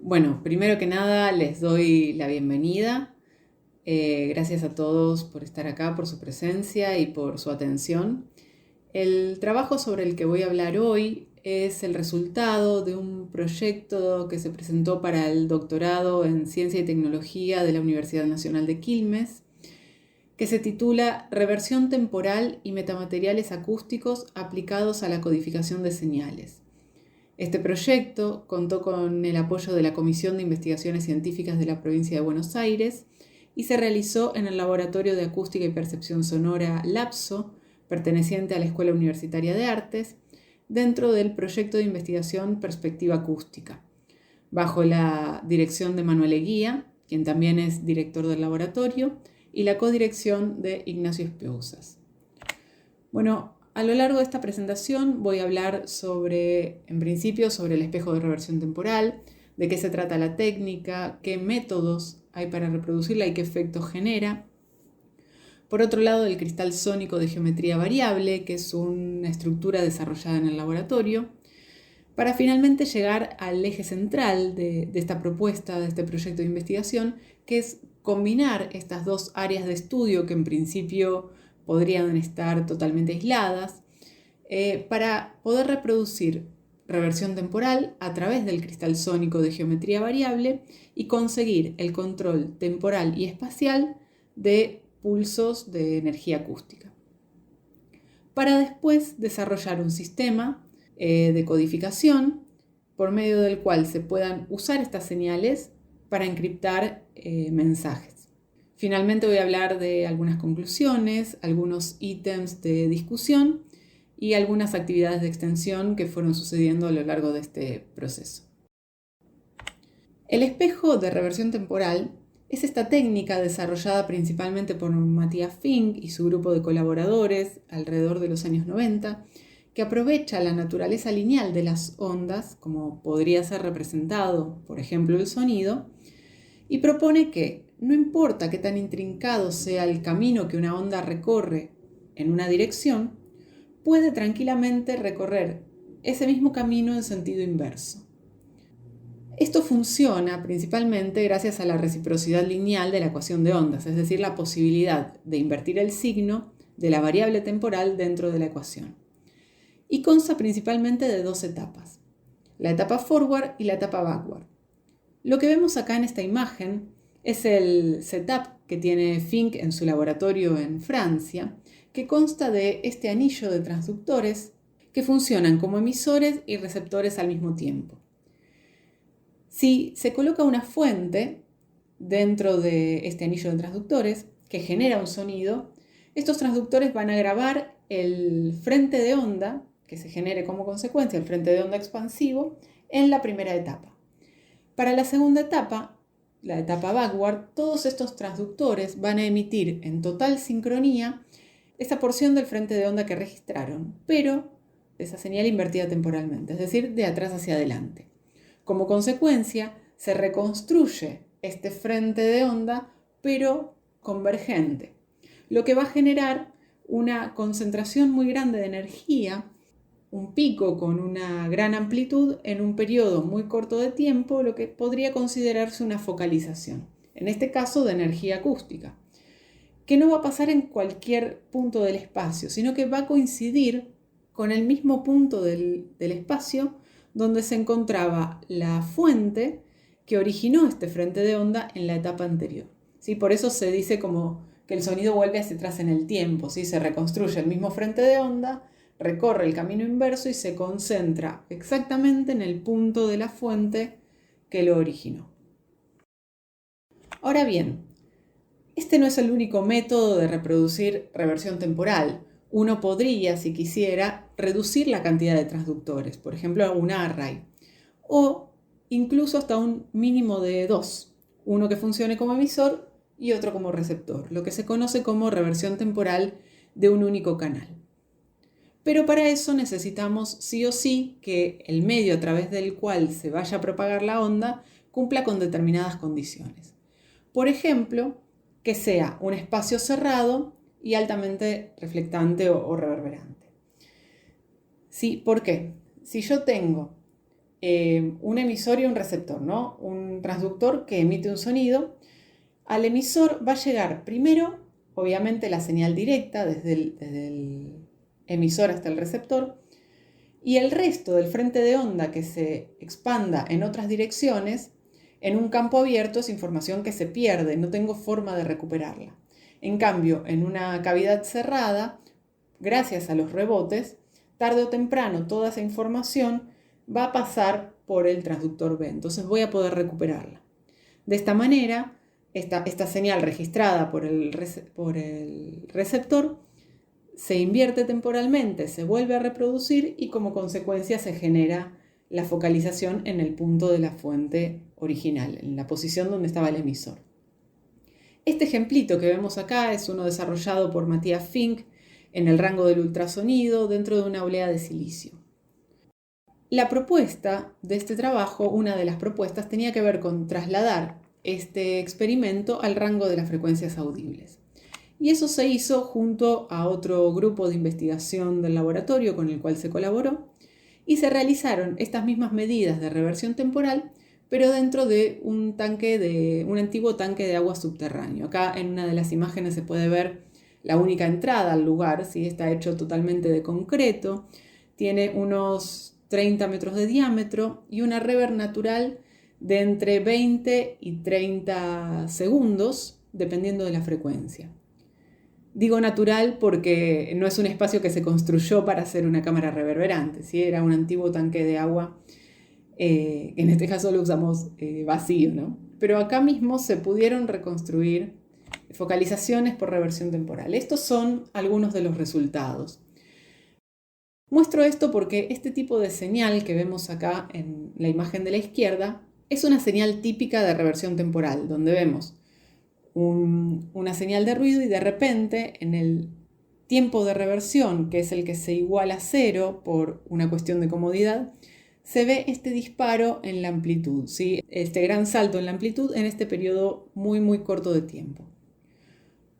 Bueno, primero que nada les doy la bienvenida. Gracias a todos por estar acá, por su presencia y por su atención. El trabajo sobre el que voy a hablar hoy es el resultado de un proyecto que se presentó para el doctorado en Ciencia y Tecnología de la Universidad Nacional de Quilmes, que se titula Reversión temporal y metamateriales acústicos aplicados a la codificación de señales. Este proyecto contó con el apoyo de la Comisión de Investigaciones Científicas de la Provincia de Buenos Aires y se realizó en el Laboratorio de Acústica y Percepción Sonora LAPSO, perteneciente a la Escuela Universitaria de Artes, dentro del proyecto de investigación Perspectiva Acústica, bajo la dirección de Manuel Eguía, quien también es director del laboratorio, y la codirección de Ignacio Espeusas. Bueno, a lo largo de esta presentación voy a hablar en principio, sobre el espejo de reversión temporal, de qué se trata la técnica, qué métodos hay para reproducirla y qué efectos genera. Por otro lado, del cristal sónico de geometría variable, que es una estructura desarrollada en el laboratorio, para finalmente llegar al eje central de esta propuesta, de este proyecto de investigación, que es combinar estas dos áreas de estudio que en principio podrían estar totalmente aisladas, para poder reproducir reversión temporal a través del cristal sónico de geometría variable y conseguir el control temporal y espacial de pulsos de energía acústica, para después desarrollar un sistema de codificación por medio del cual se puedan usar estas señales para encriptar mensajes. Finalmente voy a hablar de algunas conclusiones, algunos ítems de discusión y algunas actividades de extensión que fueron sucediendo a lo largo de este proceso. El espejo de reversión temporal es esta técnica desarrollada principalmente por Matthias Fink y su grupo de colaboradores alrededor de los años 90, que aprovecha la naturaleza lineal de las ondas, como podría ser representado, por ejemplo, el sonido, y propone que no importa qué tan intrincado sea el camino que una onda recorre en una dirección, puede tranquilamente recorrer ese mismo camino en sentido inverso. Esto funciona principalmente gracias a la reciprocidad lineal de la ecuación de ondas, es decir, la posibilidad de invertir el signo de la variable temporal dentro de la ecuación. Y consta principalmente de dos etapas, la etapa forward y la etapa backward. Lo que vemos acá en esta imagen es el setup que tiene Fink en su laboratorio en Francia, que consta de este anillo de transductores que funcionan como emisores y receptores al mismo tiempo. Si se coloca una fuente dentro de este anillo de transductores que genera un sonido, estos transductores van a grabar el frente de onda que se genere como consecuencia, el frente de onda expansivo, en la primera etapa. Para la segunda etapa, la etapa backward, todos estos transductores van a emitir en total sincronía esa porción del frente de onda que registraron, pero esa señal invertida temporalmente, es decir, de atrás hacia adelante. Como consecuencia, se reconstruye este frente de onda, pero convergente, lo que va a generar una concentración muy grande de energía, un pico con una gran amplitud en un periodo muy corto de tiempo, lo que podría considerarse una focalización, en este caso de energía acústica, que no va a pasar en cualquier punto del espacio, sino que va a coincidir con el mismo punto del espacio donde se encontraba la fuente que originó este frente de onda en la etapa anterior. ¿Sí? Por eso se dice como que el sonido vuelve hacia atrás en el tiempo, ¿sí? Se reconstruye el mismo frente de onda, recorre el camino inverso y se concentra exactamente en el punto de la fuente que lo originó. Ahora bien, este no es el único método de reproducir reversión temporal. Uno podría, si quisiera, reducir la cantidad de transductores, por ejemplo, a un array, o incluso hasta un mínimo de dos, uno que funcione como emisor y otro como receptor, lo que se conoce como reversión temporal de un único canal. Pero para eso necesitamos sí o sí que el medio a través del cual se vaya a propagar la onda cumpla con determinadas condiciones. Por ejemplo, que sea un espacio cerrado y altamente reflectante o reverberante. ¿Sí? ¿Por qué? Si yo tengo un emisor y un receptor, ¿no? Un transductor que emite un sonido. Al emisor va a llegar primero, obviamente, la señal directa desde el emisor hasta el receptor, y el resto del frente de onda que se expanda en otras direcciones, en un campo abierto, es información que se pierde, no tengo forma de recuperarla. En cambio, en una cavidad cerrada, gracias a los rebotes, tarde o temprano toda esa información va a pasar por el transductor B, entonces voy a poder recuperarla. De esta manera, esta señal registrada por el receptor se invierte temporalmente, se vuelve a reproducir y como consecuencia se genera la focalización en el punto de la fuente original, en la posición donde estaba el emisor. Este ejemplito que vemos acá es uno desarrollado por Matthias Fink en el rango del ultrasonido dentro de una oblea de silicio. La propuesta de este trabajo, una de las propuestas, tenía que ver con trasladar este experimento al rango de las frecuencias audibles. Y eso se hizo junto a otro grupo de investigación del laboratorio con el cual se colaboró, y se realizaron estas mismas medidas de reversión temporal, pero dentro de un antiguo tanque de agua subterráneo. Acá en una de las imágenes se puede ver la única entrada al lugar, ¿sí? Está hecho totalmente de concreto, tiene unos 30 metros de diámetro y una reverb natural de entre 20 y 30 segundos, dependiendo de la frecuencia. Digo natural porque no es un espacio que se construyó para hacer una cámara reverberante, ¿sí? Era un antiguo tanque de agua, en este caso lo usamos vacío, ¿no? Pero acá mismo se pudieron reconstruir focalizaciones por reversión temporal. Estos son algunos de los resultados. Muestro esto porque este tipo de señal que vemos acá en la imagen de la izquierda es una señal típica de reversión temporal, donde vemos una señal de ruido y de repente en el tiempo de reversión, que es el que se iguala a cero por una cuestión de comodidad, se ve este disparo en la amplitud, ¿sí? Este gran salto en la amplitud en este periodo muy corto de tiempo.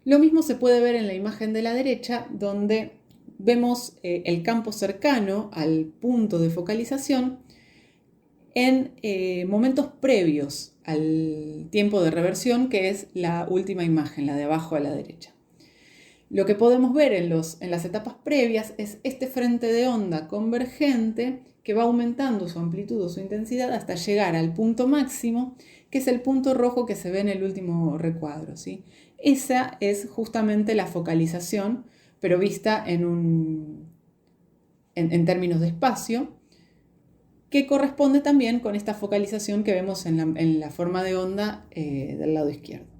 Lo mismo se puede ver en la imagen de la derecha, donde vemos el campo cercano al punto de focalización en momentos previos al tiempo de reversión, que es la última imagen, la de abajo a la derecha. Lo que podemos ver en las etapas previas es este frente de onda convergente que va aumentando su amplitud o su intensidad hasta llegar al punto máximo, que es el punto rojo que se ve en el último recuadro, ¿sí? Esa es justamente la focalización, pero vista en términos de espacio, que corresponde también con esta focalización que vemos en la forma de onda del lado izquierdo.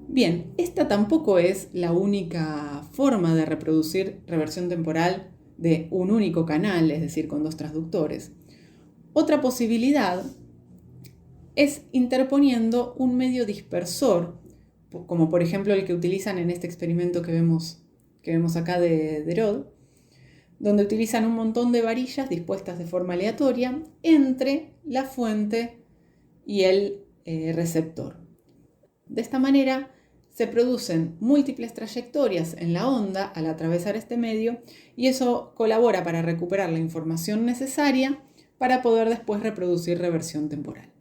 Bien, esta tampoco es la única forma de reproducir reversión temporal de un único canal, es decir, con dos transductores. Otra posibilidad es interponiendo un medio dispersor, como por ejemplo el que utilizan en este experimento que vemos acá de Rod, donde utilizan un montón de varillas dispuestas de forma aleatoria entre la fuente y el receptor. De esta manera se producen múltiples trayectorias en la onda al atravesar este medio y eso colabora para recuperar la información necesaria para poder después reproducir reversión temporal.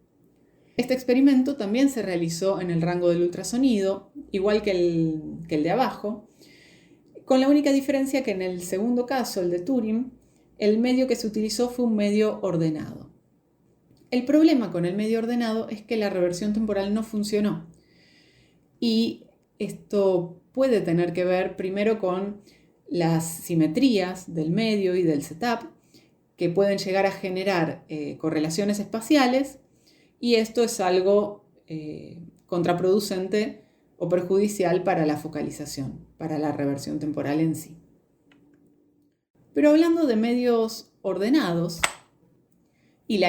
Este experimento también se realizó en el rango del ultrasonido, igual que el de abajo, con la única diferencia que en el segundo caso, el de Turing, el medio que se utilizó fue un medio ordenado. El problema con el medio ordenado es que la reversión temporal no funcionó. Y esto puede tener que ver primero con las simetrías del medio y del setup, que pueden llegar a generar correlaciones espaciales, y esto es algo contraproducente o perjudicial para la focalización, para la reversión temporal en sí. Pero hablando de medios ordenados, y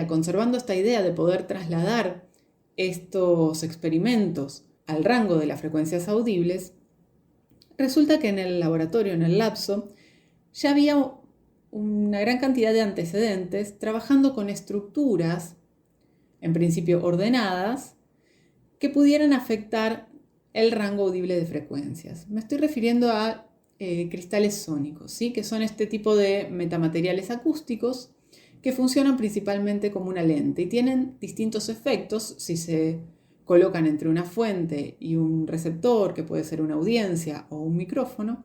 conservando esta idea de poder trasladar estos experimentos al rango de las frecuencias audibles, resulta que en el laboratorio, en el lapso, ya había una gran cantidad de antecedentes trabajando con estructuras, en principio ordenadas, que pudieran afectar el rango audible de frecuencias. Me estoy refiriendo a cristales sónicos, ¿sí? Que son este tipo de metamateriales acústicos que funcionan principalmente como una lente y tienen distintos efectos si se colocan entre una fuente y un receptor, que puede ser una audiencia o un micrófono,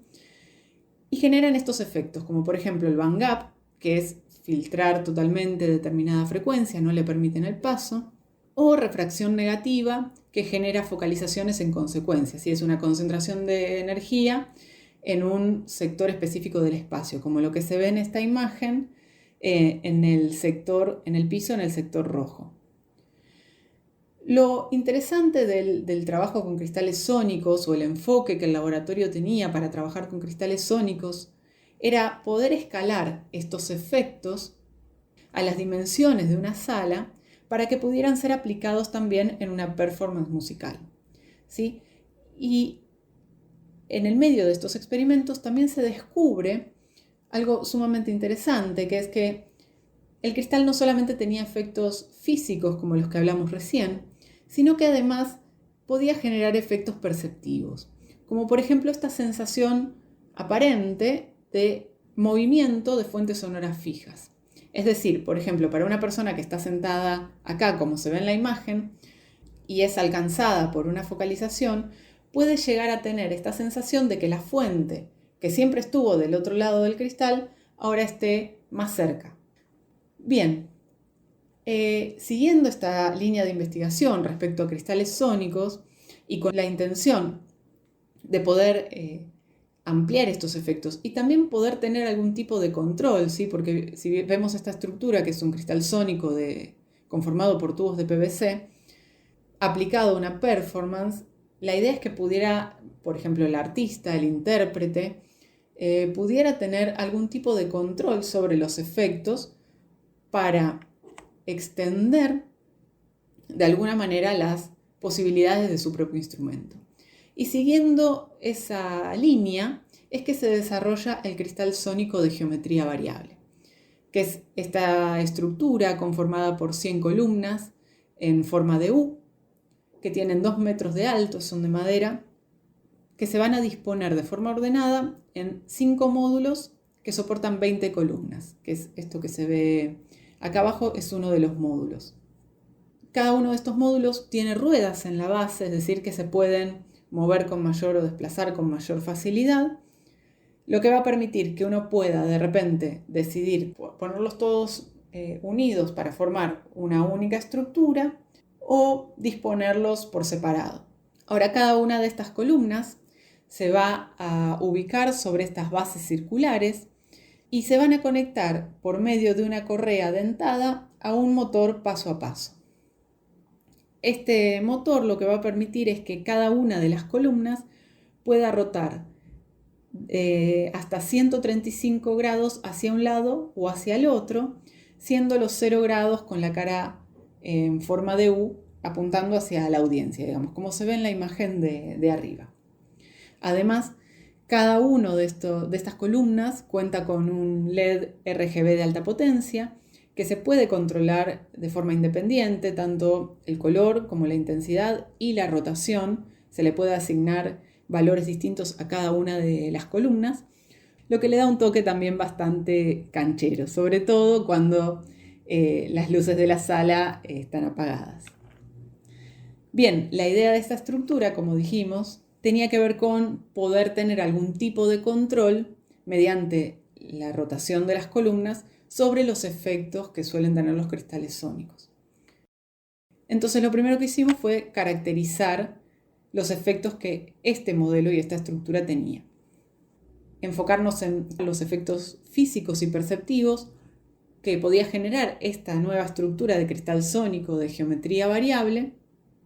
y generan estos efectos, como por ejemplo el bandgap, que es filtrar totalmente determinada frecuencia, no le permiten el paso, o refracción negativa, que genera focalizaciones en consecuencia, si es una concentración de energía en un sector específico del espacio, como lo que se ve en esta imagen en el piso, en el sector rojo. Lo interesante del trabajo con cristales sónicos, o el enfoque que el laboratorio tenía para trabajar con cristales sónicos, era poder escalar estos efectos a las dimensiones de una sala para que pudieran ser aplicados también en una performance musical, ¿sí? Y en el medio de estos experimentos también se descubre algo sumamente interesante, que es que el cristal no solamente tenía efectos físicos como los que hablamos recién, sino que además podía generar efectos perceptivos, como por ejemplo esta sensación aparente de movimiento de fuentes sonoras fijas. Es decir, por ejemplo, para una persona que está sentada acá, como se ve en la imagen, y es alcanzada por una focalización, puede llegar a tener esta sensación de que la fuente, que siempre estuvo del otro lado del cristal, ahora esté más cerca. Bien, siguiendo esta línea de investigación respecto a cristales sónicos y con la intención de poder ampliar estos efectos y también poder tener algún tipo de control, ¿sí? Porque si vemos esta estructura, que es un cristal sónico conformado por tubos de PVC, aplicado a una performance, la idea es que pudiera, por ejemplo, el artista, el intérprete, pudiera tener algún tipo de control sobre los efectos para extender de alguna manera las posibilidades de su propio instrumento. Y siguiendo esa línea es que se desarrolla el cristal sónico de geometría variable, que es esta estructura conformada por 100 columnas en forma de U, que tienen 2 metros de alto, son de madera, que se van a disponer de forma ordenada en 5 módulos que soportan 20 columnas, que es esto que se ve acá abajo, es uno de los módulos. Cada uno de estos módulos tiene ruedas en la base, es decir, que se pueden mover con mayor o desplazar con mayor facilidad, lo que va a permitir que uno pueda de repente decidir ponerlos todos unidos para formar una única estructura o disponerlos por separado. Ahora, cada una de estas columnas se va a ubicar sobre estas bases circulares y se van a conectar por medio de una correa dentada a un motor paso a paso. Este motor lo que va a permitir es que cada una de las columnas pueda rotar hasta 135 grados hacia un lado o hacia el otro, siendo los 0 grados con la cara en forma de U apuntando hacia la audiencia, digamos, como se ve en la imagen de arriba. Además, cada uno de estas columnas cuenta con un LED RGB de alta potencia que se puede controlar de forma independiente, tanto el color como la intensidad y la rotación. Se le puede asignar valores distintos a cada una de las columnas, lo que le da un toque también bastante canchero, sobre todo cuando las luces de la sala están apagadas. Bien, la idea de esta estructura, como dijimos, tenía que ver con poder tener algún tipo de control mediante la rotación de las columnas sobre los efectos que suelen tener los cristales sónicos. Entonces, lo primero que hicimos fue caracterizar los efectos que este modelo y esta estructura tenía. Enfocarnos en los efectos físicos y perceptivos que podía generar esta nueva estructura de cristal sónico de geometría variable,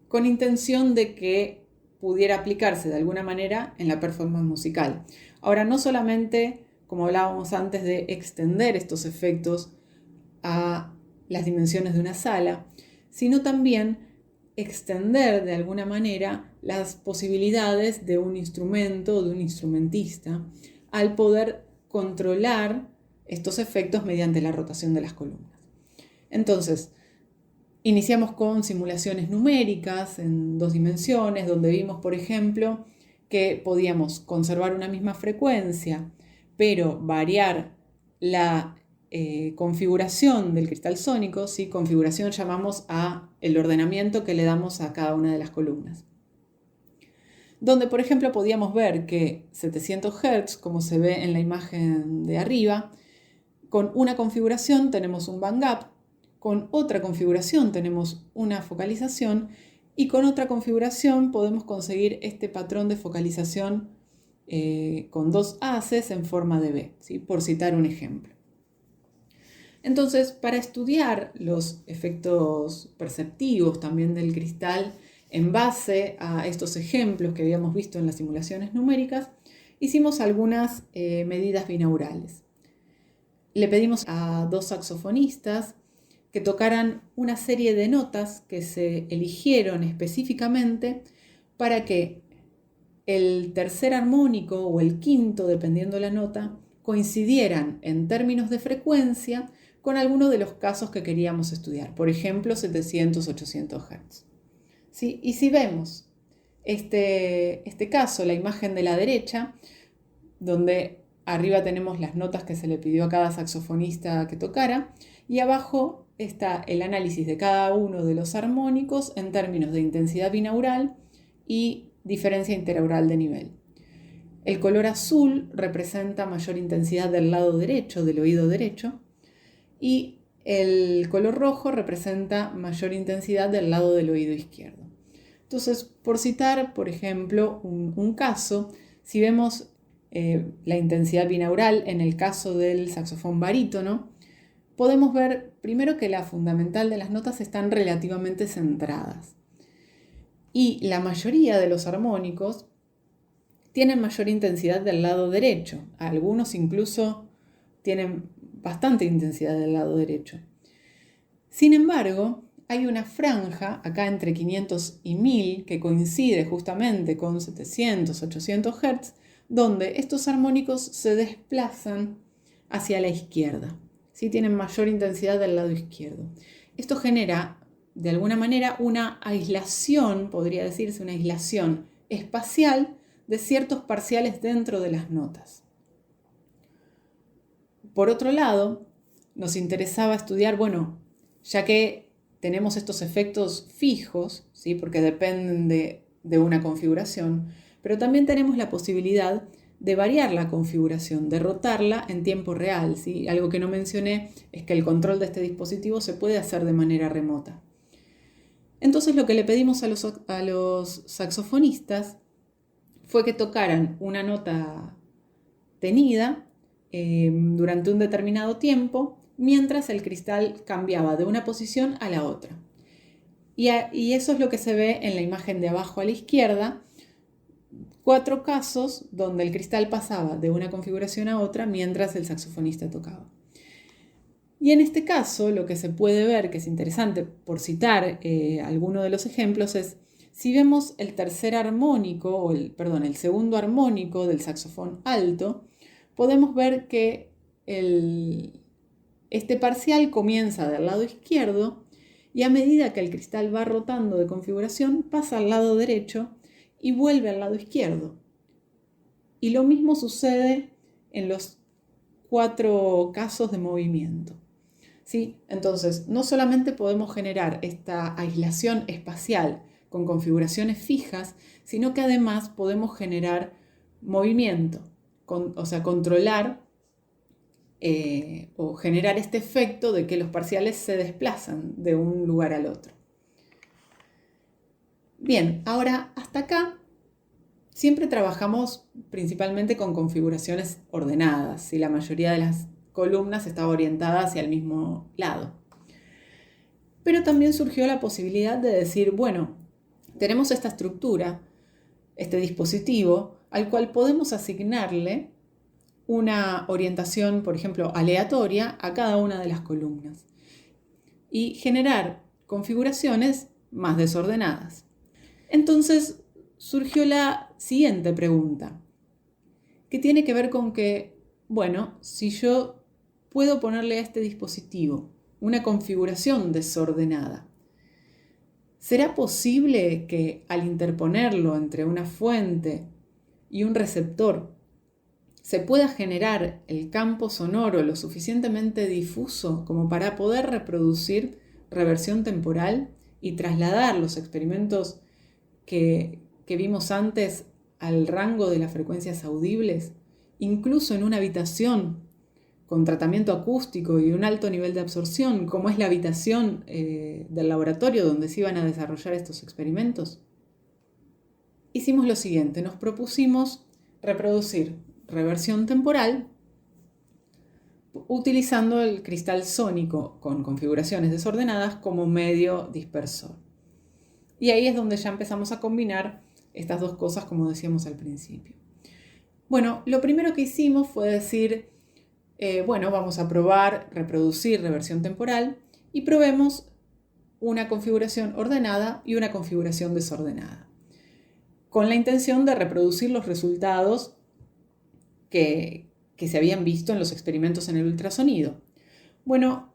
con intención de que pudiera aplicarse de alguna manera en la performance musical. Ahora, no solamente, como hablábamos antes, de extender estos efectos a las dimensiones de una sala, sino también extender de alguna manera las posibilidades de un instrumento, de un instrumentista, al poder controlar estos efectos mediante la rotación de las columnas. Entonces, iniciamos con simulaciones numéricas en 2 dimensiones, donde vimos, por ejemplo, que podíamos conservar una misma frecuencia, pero variar la configuración del cristal sónico, ¿sí? Configuración llamamos a el ordenamiento que le damos a cada una de las columnas. Donde, por ejemplo, podíamos ver que 700 Hz, como se ve en la imagen de arriba, con una configuración tenemos un bandgap, con otra configuración tenemos una focalización y con otra configuración podemos conseguir este patrón de focalización con dos haces en forma de V, ¿sí? Por citar un ejemplo. Entonces, para estudiar los efectos perceptivos también del cristal, en base a estos ejemplos que habíamos visto en las simulaciones numéricas, hicimos algunas medidas binaurales. Le pedimos a dos saxofonistas que tocaran una serie de notas que se eligieron específicamente para que el tercer armónico o el quinto, dependiendo la nota, coincidieran en términos de frecuencia con alguno de los casos que queríamos estudiar, por ejemplo 700-800 Hz. ¿Sí? Y si vemos este caso, la imagen de la derecha, donde arriba tenemos las notas que se le pidió a cada saxofonista que tocara, y abajo está el análisis de cada uno de los armónicos en términos de intensidad binaural y diferencia interaural de nivel. El color azul representa mayor intensidad del lado derecho, del oído derecho, y el color rojo representa mayor intensidad del lado del oído izquierdo. Entonces, por citar, por ejemplo, un caso, si vemos la intensidad binaural en el caso del saxofón barítono, podemos ver primero que la fundamental de las notas están relativamente centradas. Y la mayoría de los armónicos tienen mayor intensidad del lado derecho. Algunos incluso tienen bastante intensidad del lado derecho. Sin embargo, hay una franja acá entre 500 y 1000 que coincide justamente con 700, 800 Hz, donde estos armónicos se desplazan hacia la izquierda. ¿Sí? Tienen mayor intensidad del lado izquierdo. Esto genera, de alguna manera, una aislación, podría decirse, una aislación espacial de ciertos parciales dentro de las notas. Por otro lado, nos interesaba estudiar, ya que tenemos estos efectos fijos, ¿sí? Porque dependen de una configuración, pero también tenemos la posibilidad de variar la configuración, de rotarla en tiempo real, ¿sí? Algo que no mencioné es que el control de este dispositivo se puede hacer de manera remota. Entonces lo que le pedimos a los saxofonistas fue que tocaran una nota tenida durante un determinado tiempo, mientras el cristal cambiaba de una posición a la otra. Y eso es lo que se ve en la imagen de abajo a la izquierda, 4 casos donde el cristal pasaba de una configuración a otra mientras el saxofonista tocaba. Y en este caso lo que se puede ver, que es interesante por citar alguno de los ejemplos, es si vemos el tercer armónico, el segundo armónico del saxofón alto, podemos ver que este parcial comienza del lado izquierdo y a medida que el cristal va rotando de configuración pasa al lado derecho y vuelve al lado izquierdo. Y lo mismo sucede en los 4 casos de movimiento. ¿Sí? Entonces, no solamente podemos generar esta aislación espacial con configuraciones fijas, sino que además podemos generar movimiento, controlar o generar este efecto de que los parciales se desplazan de un lugar al otro. Bien, ahora hasta acá siempre trabajamos principalmente con configuraciones ordenadas, y la mayoría de las columnas estaba orientada hacia el mismo lado. Pero también surgió la posibilidad de decir, tenemos esta estructura, este dispositivo, al cual podemos asignarle una orientación, por ejemplo, aleatoria a cada una de las columnas y generar configuraciones más desordenadas. Entonces surgió la siguiente pregunta, que tiene que ver con que, si yo puedo ponerle a este dispositivo una configuración desordenada, ¿será posible que al interponerlo entre una fuente y un receptor se pueda generar el campo sonoro lo suficientemente difuso como para poder reproducir reversión temporal y trasladar los experimentos que vimos antes al rango de las frecuencias audibles, incluso en una habitación con tratamiento acústico y un alto nivel de absorción, como es la habitación del laboratorio donde se iban a desarrollar estos experimentos. Hicimos lo siguiente, nos propusimos reproducir reversión temporal utilizando el cristal sónico con configuraciones desordenadas como medio dispersor. Y ahí es donde ya empezamos a combinar estas dos cosas, como decíamos al principio. Bueno, lo primero que hicimos fue decir, vamos a probar reproducir reversión temporal y probemos una configuración ordenada y una configuración desordenada, con la intención de reproducir los resultados que se habían visto en los experimentos en el ultrasonido. Bueno,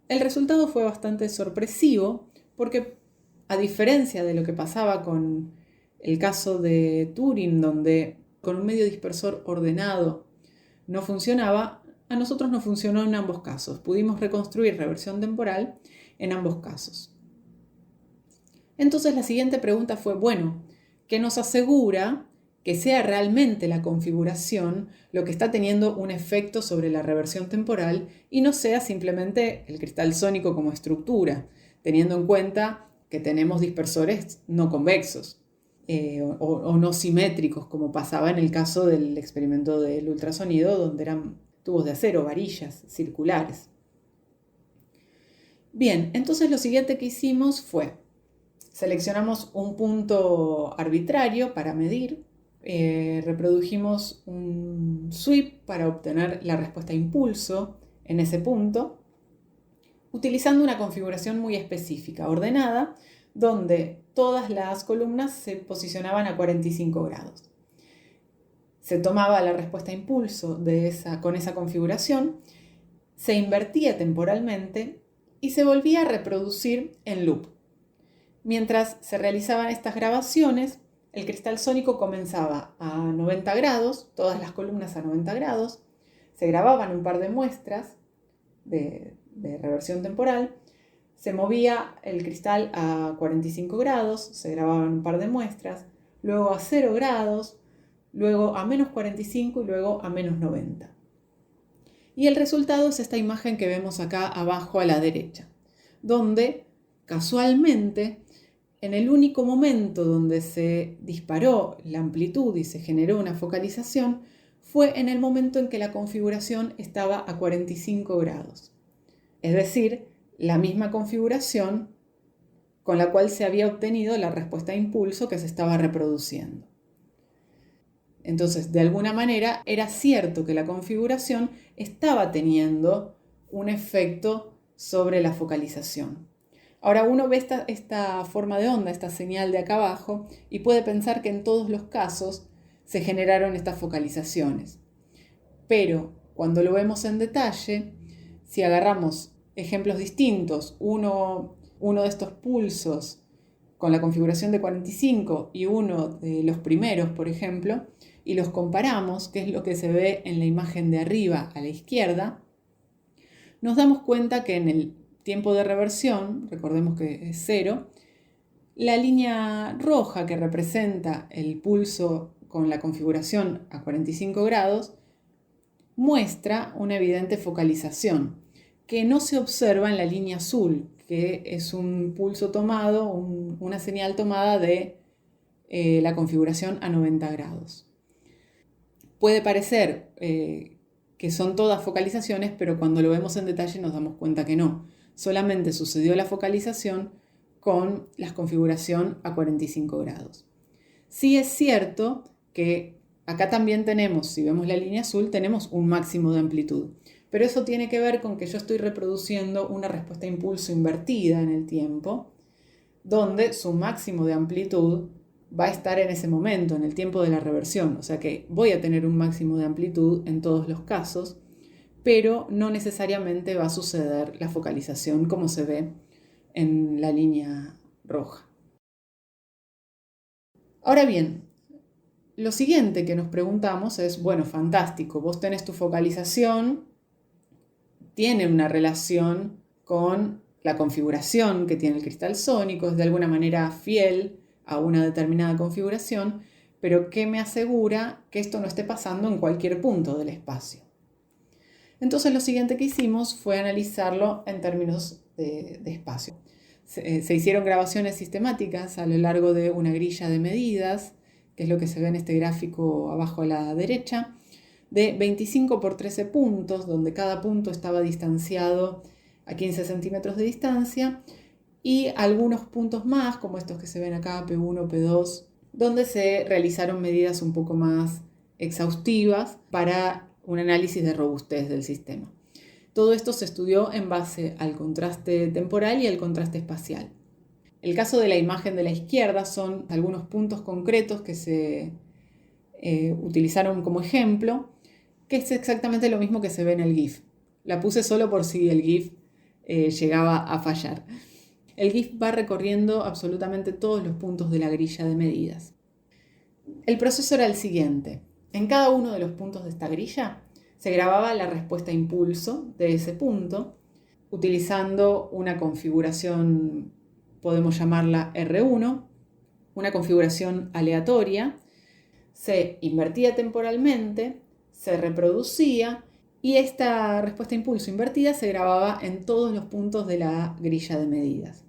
el resultado fue bastante sorpresivo porque, a diferencia de lo que pasaba con el caso de Turing, donde con un medio dispersor ordenado no funcionaba, a nosotros nos funcionó en ambos casos. Pudimos reconstruir reversión temporal en ambos casos. Entonces la siguiente pregunta fue, ¿qué nos asegura que sea realmente la configuración lo que está teniendo un efecto sobre la reversión temporal y no sea simplemente el cristal sónico como estructura, teniendo en cuenta que tenemos dispersores no convexos o no simétricos, como pasaba en el caso del experimento del ultrasonido, donde eran tubos de acero, varillas circulares? Bien, entonces lo siguiente que hicimos fue, seleccionamos un punto arbitrario para medir, reprodujimos un sweep para obtener la respuesta a impulso en ese punto, utilizando una configuración muy específica, ordenada, donde todas las columnas se posicionaban a 45 grados. Se tomaba la respuesta a impulso con esa configuración, se invertía temporalmente y se volvía a reproducir en loop. Mientras se realizaban estas grabaciones, el cristal sónico comenzaba a 90 grados, todas las columnas a 90 grados, se grababan un par de muestras de reversión temporal, se movía el cristal a 45 grados, se grababan un par de muestras, luego a 0 grados, luego a menos 45 y luego a menos 90. Y el resultado es esta imagen que vemos acá abajo a la derecha, donde casualmente en el único momento donde se disparó la amplitud y se generó una focalización fue en el momento en que la configuración estaba a 45 grados. Es decir, la misma configuración con la cual se había obtenido la respuesta a impulso que se estaba reproduciendo. Entonces, de alguna manera, era cierto que la configuración estaba teniendo un efecto sobre la focalización. Ahora uno ve esta forma de onda, esta señal de acá abajo, y puede pensar que en todos los casos se generaron estas focalizaciones. Pero cuando lo vemos en detalle, si agarramos ejemplos distintos, uno de estos pulsos con la configuración de 45 y uno de los primeros, por ejemplo, y los comparamos, que es lo que se ve en la imagen de arriba a la izquierda, nos damos cuenta que en el tiempo de reversión, recordemos que es 0, la línea roja que representa el pulso con la configuración a 45 grados muestra una evidente focalización que no se observa en la línea azul, que es un pulso tomado, una señal tomada de la configuración a 90 grados. Puede parecer que son todas focalizaciones, pero cuando lo vemos en detalle nos damos cuenta que no. Solamente sucedió la focalización con la configuración a 45 grados. Sí es cierto que acá también tenemos, si vemos la línea azul, tenemos un máximo de amplitud. Pero eso tiene que ver con que yo estoy reproduciendo una respuesta a impulso invertida en el tiempo, donde su máximo de amplitud va a estar en ese momento, en el tiempo de la reversión. O sea que voy a tener un máximo de amplitud en todos los casos, pero no necesariamente va a suceder la focalización como se ve en la línea roja. Ahora bien, Lo siguiente que nos preguntamos es, bueno, fantástico, vos tenés tu focalización, tiene una relación con la configuración que tiene el cristal sónico, es de alguna manera fiel a una determinada configuración, pero ¿qué me asegura que esto no esté pasando en cualquier punto del espacio? Entonces lo siguiente que hicimos fue analizarlo en términos de espacio. Se hicieron grabaciones sistemáticas a lo largo de una grilla de medidas, que es lo que se ve en este gráfico abajo a la derecha, de 25 por 13 puntos, donde cada punto estaba distanciado a 15 centímetros de distancia, y algunos puntos más, como estos que se ven acá, P1, P2, donde se realizaron medidas un poco más exhaustivas para un análisis de robustez del sistema. Todo esto se estudió en base al contraste temporal y al contraste espacial. El caso de la imagen de la izquierda son algunos puntos concretos que se utilizaron como ejemplo, que es exactamente lo mismo que se ve en el GIF. La puse solo por si el GIF llegaba a fallar. El GIF va recorriendo absolutamente todos los puntos de la grilla de medidas. El proceso era el siguiente. En cada uno de los puntos de esta grilla se grababa la respuesta a impulso de ese punto, utilizando una configuración, podemos llamarla R1, una configuración aleatoria. Se invertía temporalmente, se reproducía y esta respuesta a impulso invertida se grababa en todos los puntos de la grilla de medidas.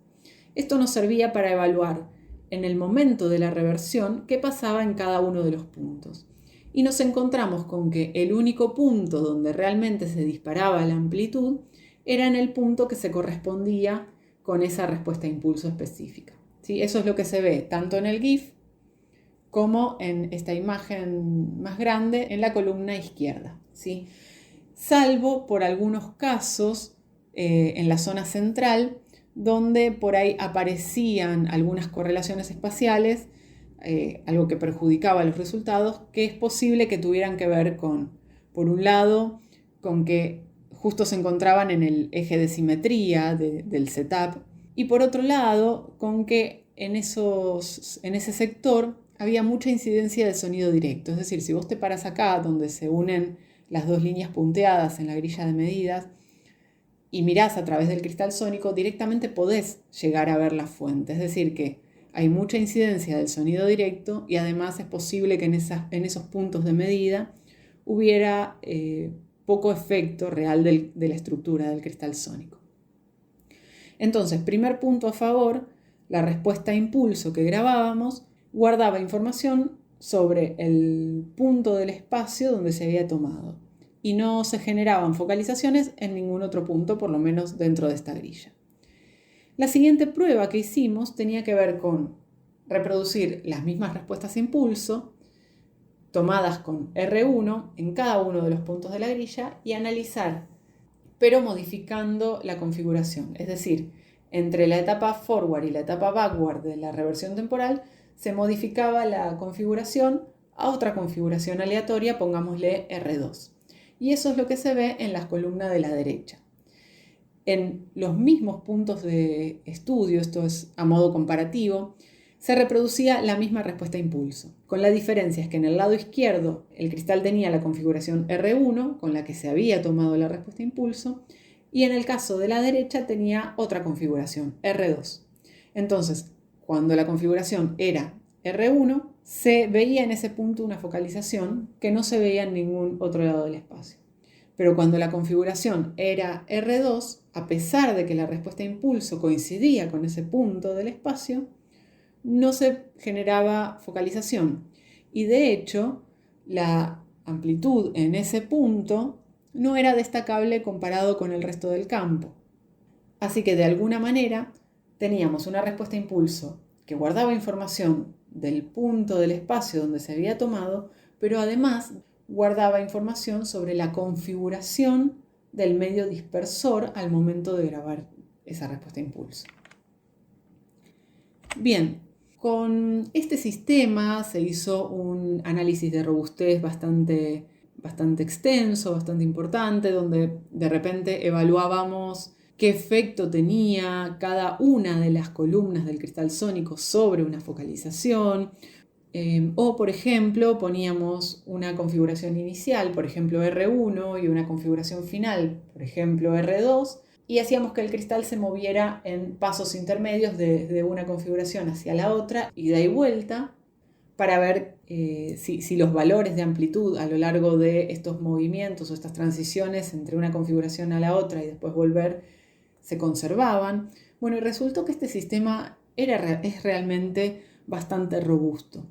Esto nos servía para evaluar en el momento de la reversión qué pasaba en cada uno de los puntos. Y nos encontramos con que el único punto donde realmente se disparaba la amplitud era en el punto que se correspondía con esa respuesta a impulso específica. ¿Sí? Eso es lo que se ve tanto en el GIF como en esta imagen más grande en la columna izquierda. ¿Sí? Salvo por algunos casos en la zona central, donde por ahí aparecían algunas correlaciones espaciales, algo que perjudicaba los resultados, que es posible que tuvieran que ver con, por un lado, con que justo se encontraban en el eje de simetría del setup, y por otro lado, con que en ese sector había mucha incidencia de sonido directo. Es decir, si vos te paras acá, donde se unen las dos líneas punteadas en la grilla de medidas, y mirás a través del cristal sónico, directamente podés llegar a ver la fuente. Es decir, que hay mucha incidencia del sonido directo y además es posible que en esos puntos de medida hubiera poco efecto real de la estructura del cristal sónico. Entonces, primer punto a favor, la respuesta a impulso que grabábamos guardaba información sobre el punto del espacio donde se había tomado y no se generaban focalizaciones en ningún otro punto, por lo menos dentro de esta grilla. La siguiente prueba que hicimos tenía que ver con reproducir las mismas respuestas a impulso tomadas con R1 en cada uno de los puntos de la grilla y analizar, pero modificando la configuración. Es decir, entre la etapa forward y la etapa backward de la reversión temporal se modificaba la configuración a otra configuración aleatoria, pongámosle R2. Y eso es lo que se ve en la columna de la derecha. En los mismos puntos de estudio, esto es a modo comparativo, se reproducía la misma respuesta a impulso. Con la diferencia es que en el lado izquierdo el cristal tenía la configuración R1, con la que se había tomado la respuesta a impulso, y en el caso de la derecha tenía otra configuración, R2. Entonces, cuando la configuración era R1, se veía en ese punto una focalización que no se veía en ningún otro lado del espacio. Pero cuando la configuración era R2, a pesar de que la respuesta a impulso coincidía con ese punto del espacio, no se generaba focalización. Y de hecho, la amplitud en ese punto no era destacable comparado con el resto del campo. Así que de alguna manera teníamos una respuesta a impulso que guardaba información del punto del espacio donde se había tomado, pero además guardaba información sobre la configuración del medio dispersor al momento de grabar esa respuesta a impulso. Bien, con este sistema se hizo un análisis de robustez bastante extenso, bastante importante, donde de repente evaluábamos qué efecto tenía cada una de las columnas del cristal sónico sobre una focalización, O, por ejemplo, poníamos una configuración inicial, por ejemplo R1, y una configuración final, por ejemplo R2, y hacíamos que el cristal se moviera en pasos intermedios de una configuración hacia la otra, ida y vuelta, para ver si los valores de amplitud a lo largo de estos movimientos o estas transiciones entre una configuración a la otra y después volver se conservaban. Bueno, y resultó que este sistema es realmente bastante robusto.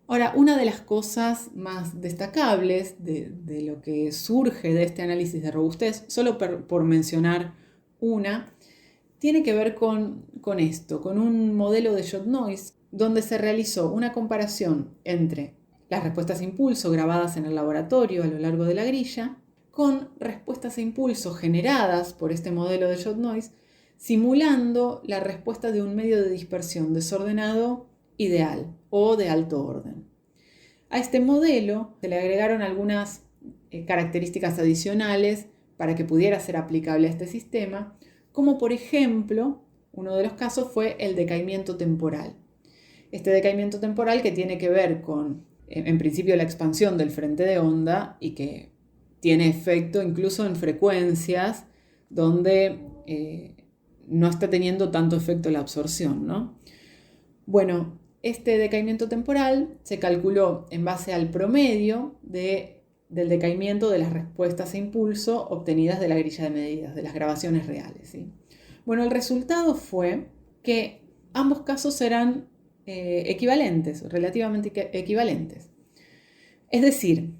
Ahora, una de las cosas más destacables de lo que surge de este análisis de robustez, solo por mencionar una, tiene que ver con esto, con un modelo de shot noise, donde se realizó una comparación entre las respuestas a impulso grabadas en el laboratorio a lo largo de la grilla con respuestas a impulso generadas por este modelo de shot noise, simulando la respuesta de un medio de dispersión desordenado ideal o de alto orden. A este modelo se le agregaron algunas características adicionales para que pudiera ser aplicable a este sistema, como por ejemplo, uno de los casos fue el decaimiento temporal. Este decaimiento temporal que tiene que ver con, en principio, la expansión del frente de onda y que tiene efecto incluso en frecuencias donde no está teniendo tanto efecto la absorción, ¿no? Bueno, este decaimiento temporal se calculó en base al promedio del decaimiento de las respuestas a impulso obtenidas de la grilla de medidas, de las grabaciones reales, ¿sí? Bueno, el resultado fue que ambos casos eran equivalentes, relativamente equivalentes. Es decir,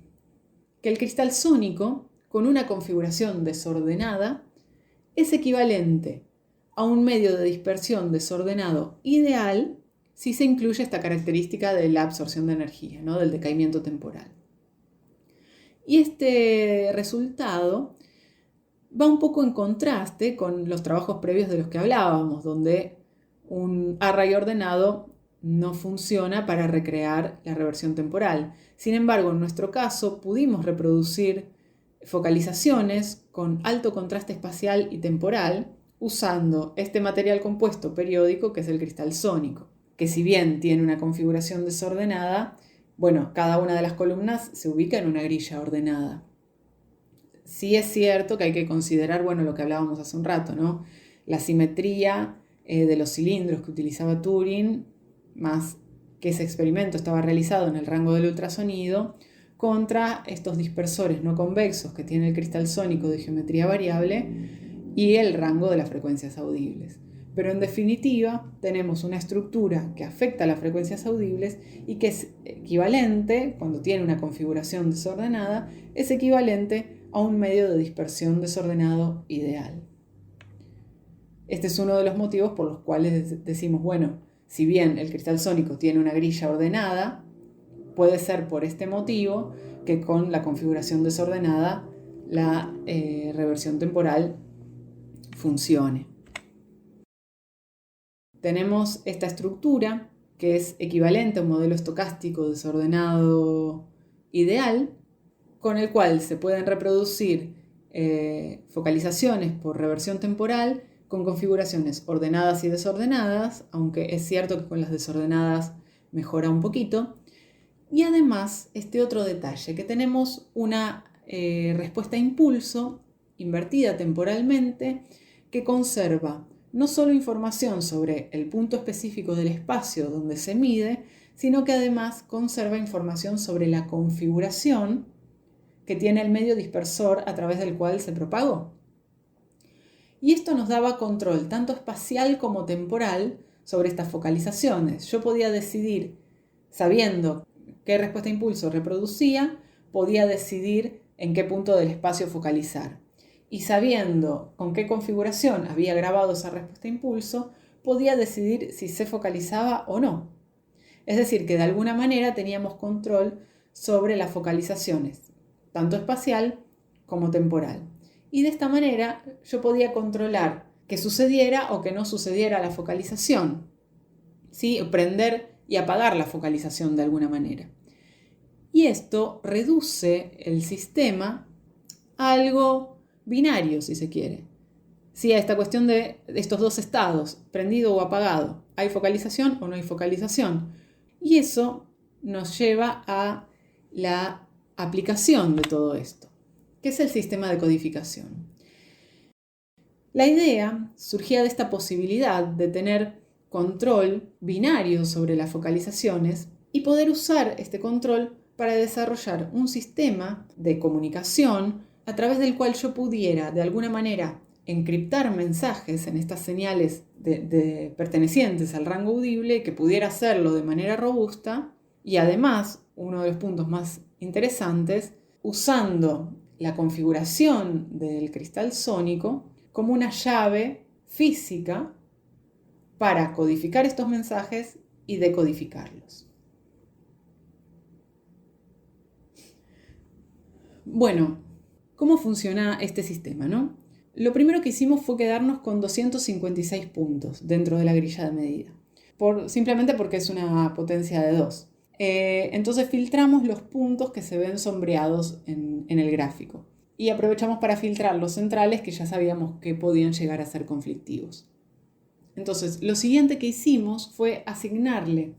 que el cristal sónico, con una configuración desordenada, es equivalente a un medio de dispersión desordenado ideal si se incluye esta característica de la absorción de energía, ¿no? Del decaimiento temporal. Y este resultado va un poco en contraste con los trabajos previos de los que hablábamos, donde un array ordenado no funciona para recrear la reversión temporal. Sin embargo, en nuestro caso pudimos reproducir focalizaciones con alto contraste espacial y temporal usando este material compuesto periódico que es el cristal sónico, que si bien tiene una configuración desordenada, bueno, cada una de las columnas se ubica en una grilla ordenada. Sí es cierto que hay que considerar, bueno, lo que hablábamos hace un rato, ¿no? La simetría de los cilindros que utilizaba Turing, más que ese experimento estaba realizado en el rango del ultrasonido, contra estos dispersores no convexos que tiene el cristal sónico de geometría variable y el rango de las frecuencias audibles. Pero en definitiva tenemos una estructura que afecta a las frecuencias audibles y que es equivalente, cuando tiene una configuración desordenada, es equivalente a un medio de dispersión desordenado ideal. Este es uno de los motivos por los cuales decimos, bueno, si bien el cristal sónico tiene una grilla ordenada, puede ser por este motivo que con la configuración desordenada la reversión temporal funcione. Tenemos esta estructura que es equivalente a un modelo estocástico desordenado ideal, con el cual se pueden reproducir focalizaciones por reversión temporal con configuraciones ordenadas y desordenadas, aunque es cierto que con las desordenadas mejora un poquito. Y además, este otro detalle, que tenemos una respuesta a impulso invertida temporalmente que conserva no solo información sobre el punto específico del espacio donde se mide, sino que además conserva información sobre la configuración que tiene el medio dispersor a través del cual se propagó. Y esto nos daba control tanto espacial como temporal sobre estas focalizaciones. Yo podía decidir, sabiendo qué respuesta a impulso reproducía, podía decidir en qué punto del espacio focalizar. Y sabiendo con qué configuración había grabado esa respuesta a impulso, podía decidir si se focalizaba o no. Es decir, que de alguna manera teníamos control sobre las focalizaciones, tanto espacial como temporal. Y de esta manera yo podía controlar que sucediera o que no sucediera la focalización, ¿sí? Prender y apagar la focalización de alguna manera. Y esto reduce el sistema a algo binario, si se quiere. Sí, a esta cuestión de estos dos estados, prendido o apagado. ¿Hay focalización o no hay focalización? Y eso nos lleva a la aplicación de todo esto, que es el sistema de codificación. La idea surgía de esta posibilidad de tener control binario sobre las focalizaciones y poder usar este control para desarrollar un sistema de comunicación a través del cual yo pudiera de alguna manera encriptar mensajes en estas señales pertenecientes al rango audible, que pudiera hacerlo de manera robusta y además, uno de los puntos más interesantes, usando la configuración del cristal sónico como una llave física para codificar estos mensajes y decodificarlos. Bueno, ¿cómo funciona este sistema, no? Lo primero que hicimos fue quedarnos con 256 puntos dentro de la grilla de medida, simplemente porque es una potencia de 2. Entonces filtramos los puntos que se ven sombreados en el gráfico y aprovechamos para filtrar los centrales que ya sabíamos que podían llegar a ser conflictivos. Entonces, lo siguiente que hicimos fue asignarle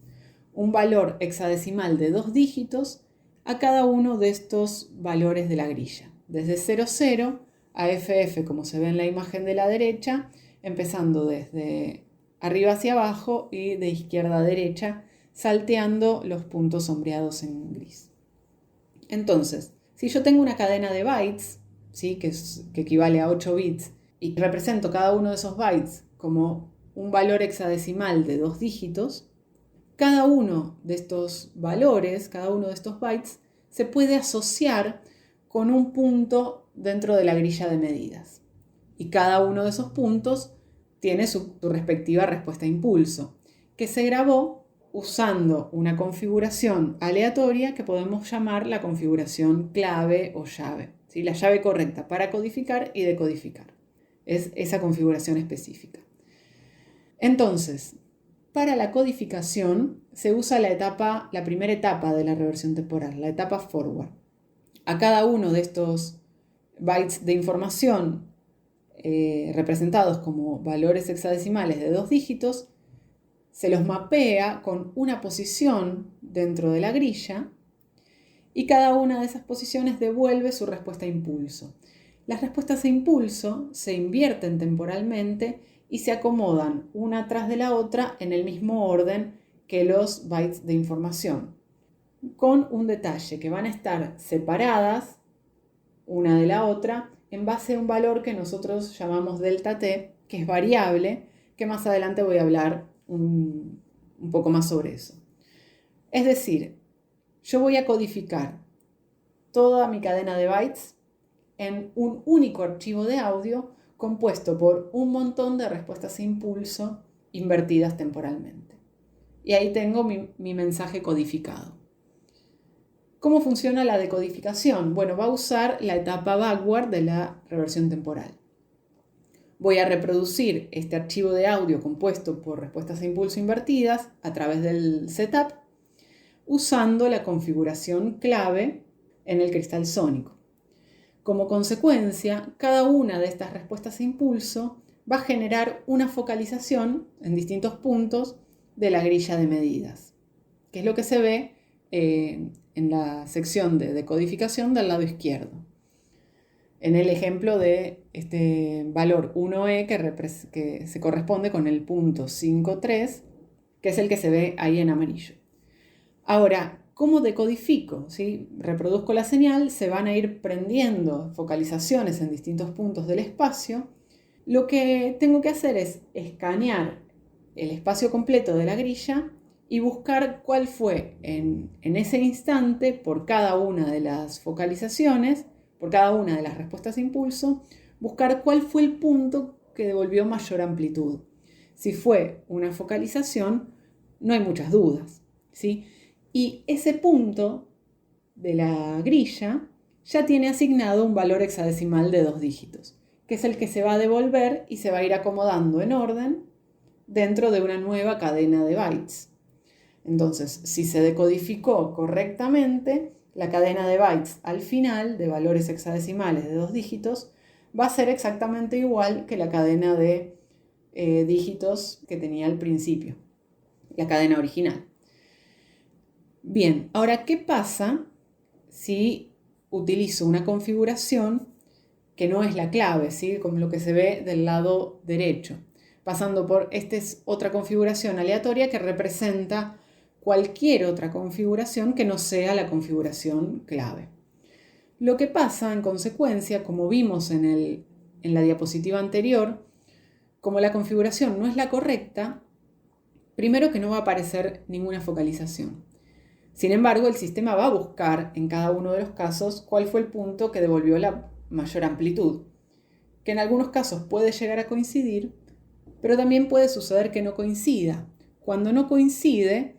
un valor hexadecimal de 2 dígitos a cada uno de estos valores de la grilla, desde 00 a FF, como se ve en la imagen de la derecha, empezando desde arriba hacia abajo y de izquierda a derecha, salteando los puntos sombreados en gris. Entonces, si yo tengo una cadena de bytes, ¿sí? que equivale a 8 bits, y represento cada uno de esos bytes como un valor hexadecimal de 2 dígitos, cada uno de estos valores, cada uno de estos bytes, se puede asociar con un punto dentro de la grilla de medidas. Y cada uno de esos puntos tiene su respectiva respuesta a impulso, que se grabó usando una configuración aleatoria que podemos llamar la configuración clave o llave, ¿sí? La llave correcta para codificar y decodificar. Es esa configuración específica. Entonces, para la codificación se usa la primera etapa de la reversión temporal, la etapa forward. A cada uno de estos bytes de información representados como valores hexadecimales de 2 dígitos, se los mapea con una posición dentro de la grilla y cada una de esas posiciones devuelve su respuesta a impulso. Las respuestas a impulso se invierten temporalmente y se acomodan una tras de la otra en el mismo orden que los bytes de información, con un detalle, que van a estar separadas una de la otra en base a un valor que nosotros llamamos delta t, que es variable, que más adelante voy a hablar un poco más sobre eso. Es decir, yo voy a codificar toda mi cadena de bytes en un único archivo de audio compuesto por un montón de respuestas a impulso invertidas temporalmente. Y ahí tengo mi mensaje codificado. ¿Cómo funciona la decodificación? Bueno, va a usar la etapa backward de la reversión temporal. Voy a reproducir este archivo de audio compuesto por respuestas a impulso invertidas a través del setup, usando la configuración clave en el cristal sónico. Como consecuencia, cada una de estas respuestas a impulso va a generar una focalización en distintos puntos de la grilla de medidas, que es lo que se ve en la sección de decodificación del lado izquierdo. En el ejemplo de este valor 1E que se corresponde con el punto 5,3, que es el que se ve ahí en amarillo. Ahora, ¿cómo decodifico? ¿Sí? Reproduzco la señal, se van a ir prendiendo focalizaciones en distintos puntos del espacio. Lo que tengo que hacer es escanear el espacio completo de la grilla y buscar cuál fue en ese instante, por cada una de las focalizaciones, por cada una de las respuestas de impulso, buscar cuál fue el punto que devolvió mayor amplitud. Si fue una focalización, no hay muchas dudas, ¿sí? Y ese punto de la grilla ya tiene asignado un valor hexadecimal de 2 dígitos, que es el que se va a devolver y se va a ir acomodando en orden dentro de una nueva cadena de bytes. Entonces, si se decodificó correctamente, la cadena de bytes al final, de valores hexadecimales de 2 dígitos, va a ser exactamente igual que la cadena de dígitos que tenía al principio, la cadena original. Bien, ahora, ¿qué pasa si utilizo una configuración que no es la clave, ¿sí? Como lo que se ve del lado derecho, pasando por, esta es otra configuración aleatoria que representa cualquier otra configuración que no sea la configuración clave. Lo que pasa, en consecuencia, como vimos en la diapositiva anterior, como la configuración no es la correcta, primero que no va a aparecer ninguna focalización. Sin embargo, el sistema va a buscar en cada uno de los casos cuál fue el punto que devolvió la mayor amplitud, que en algunos casos puede llegar a coincidir, pero también puede suceder que no coincida. Cuando no coincide,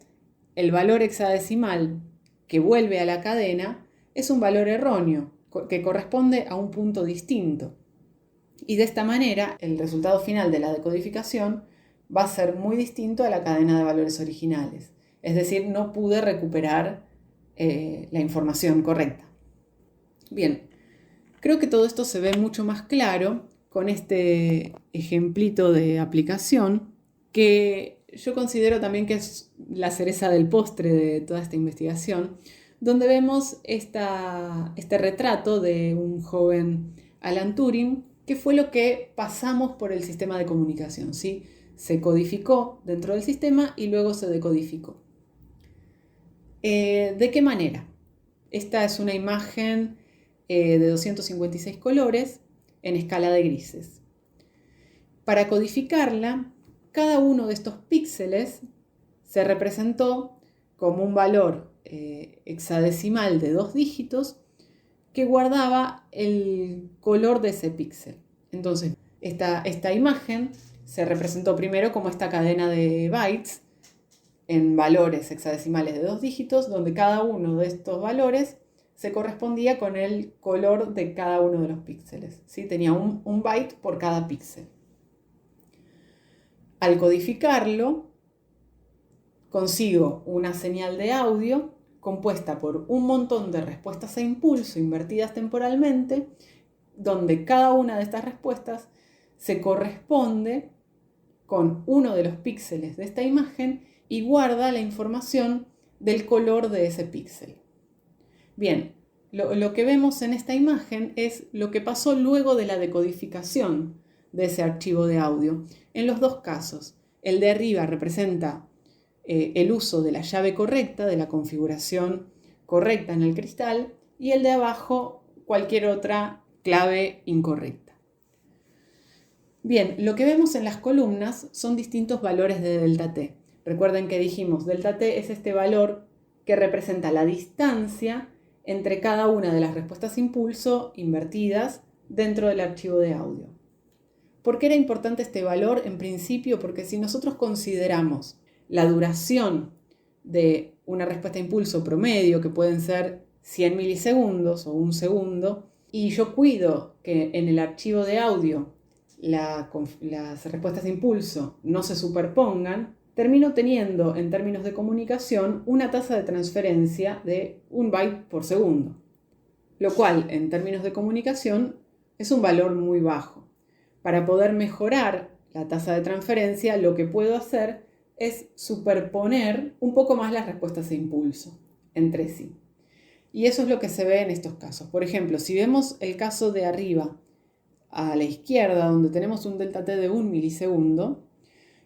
el valor hexadecimal que vuelve a la cadena es un valor erróneo, que corresponde a un punto distinto. Y de esta manera, el resultado final de la decodificación va a ser muy distinto a la cadena de valores originales. Es decir, no pude recuperar la información correcta. Bien, creo que todo esto se ve mucho más claro con este ejemplito de aplicación que yo considero también que es la cereza del postre de toda esta investigación, donde vemos este retrato de un joven Alan Turing, que fue lo que pasamos por el sistema de comunicación, ¿sí? Se codificó dentro del sistema y luego se decodificó. ¿De qué manera? Esta es una imagen de 256 colores en escala de grises. Para codificarla, cada uno de estos píxeles se representó como un valor hexadecimal de 2 dígitos que guardaba el color de ese píxel. Entonces, esta imagen se representó primero como esta cadena de bytes en valores hexadecimales de 2 dígitos, donde cada uno de estos valores se correspondía con el color de cada uno de los píxeles, ¿sí? Tenía un byte por cada píxel. Al codificarlo, consigo una señal de audio compuesta por un montón de respuestas a impulso invertidas temporalmente, donde cada una de estas respuestas se corresponde con uno de los píxeles de esta imagen y guarda la información del color de ese píxel. Bien, lo que vemos en esta imagen es lo que pasó luego de la decodificación de ese archivo de audio. En los dos casos, el de arriba representa el uso de la llave correcta, de la configuración correcta en el cristal, y el de abajo cualquier otra clave incorrecta. Bien, lo que vemos en las columnas son distintos valores de delta t. Recuerden que dijimos, delta t es este valor que representa la distancia entre cada una de las respuestas impulso invertidas dentro del archivo de audio. ¿Por qué era importante este valor? En principio, porque si nosotros consideramos la duración de una respuesta impulso promedio, que pueden ser 100 milisegundos o 1 segundo, y yo cuido que en el archivo de audio las respuestas de impulso no se superpongan, termino teniendo, en términos de comunicación, una tasa de transferencia de 1 byte por segundo, lo cual, en términos de comunicación, es un valor muy bajo. Para poder mejorar la tasa de transferencia, lo que puedo hacer es superponer un poco más las respuestas de impulso entre sí. Y eso es lo que se ve en estos casos. Por ejemplo, si vemos el caso de arriba a la izquierda, donde tenemos un delta t de 1 milisegundo,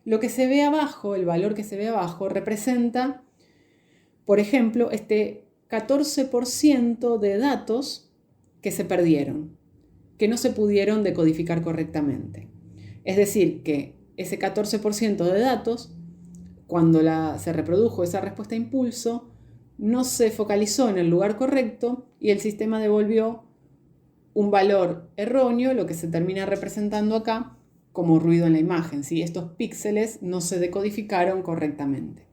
lo que se ve abajo, el valor que se ve abajo, representa, por ejemplo, este 14% de datos que se perdieron, que no se pudieron decodificar correctamente. Es decir, que ese 14% de datos, cuando se reprodujo esa respuesta a impulso, no se focalizó en el lugar correcto y el sistema devolvió un valor erróneo, lo que se termina representando acá como ruido en la imagen, ¿sí? Estos píxeles no se decodificaron correctamente.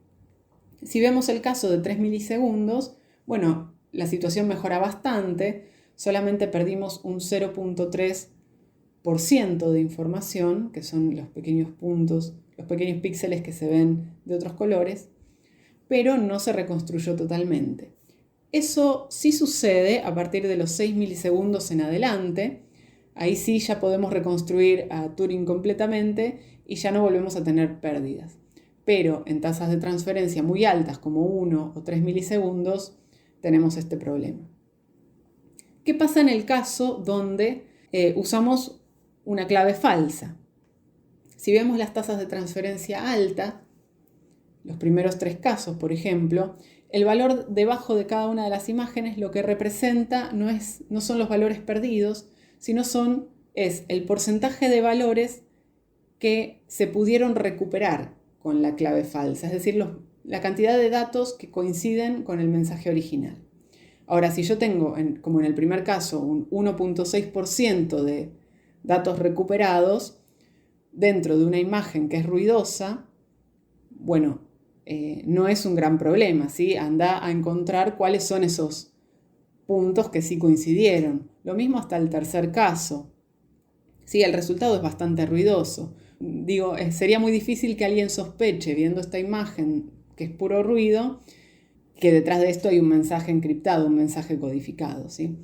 Si vemos el caso de 3 milisegundos, bueno, la situación mejora bastante, solamente perdimos un 0.3% de información, que son los pequeños puntos, los pequeños píxeles que se ven de otros colores, pero no se reconstruyó totalmente. Eso sí sucede a partir de los 6 milisegundos en adelante. Ahí sí ya podemos reconstruir a Turing completamente y ya no volvemos a tener pérdidas. pero en tasas de transferencia muy altas, como 1 o 3 milisegundos, tenemos este problema. ¿Qué pasa en el caso donde usamos una clave falsa? Si vemos las tasas de transferencia alta, los primeros 3 casos, por ejemplo, el valor debajo de cada una de las imágenes lo que representa no son los valores perdidos, sino es el porcentaje de valores que se pudieron recuperar con la clave falsa, es decir, la cantidad de datos que coinciden con el mensaje original. Ahora, si yo tengo, como en el primer caso, un 1.6% de datos recuperados dentro de una imagen que es ruidosa, bueno, no es un gran problema, ¿sí? Anda a encontrar cuáles son esos puntos que sí coincidieron. Lo mismo hasta el tercer caso. Sí, el resultado es bastante ruidoso. Sería muy difícil que alguien sospeche, viendo esta imagen, que es puro ruido, que detrás de esto hay un mensaje encriptado, un mensaje codificado, ¿sí?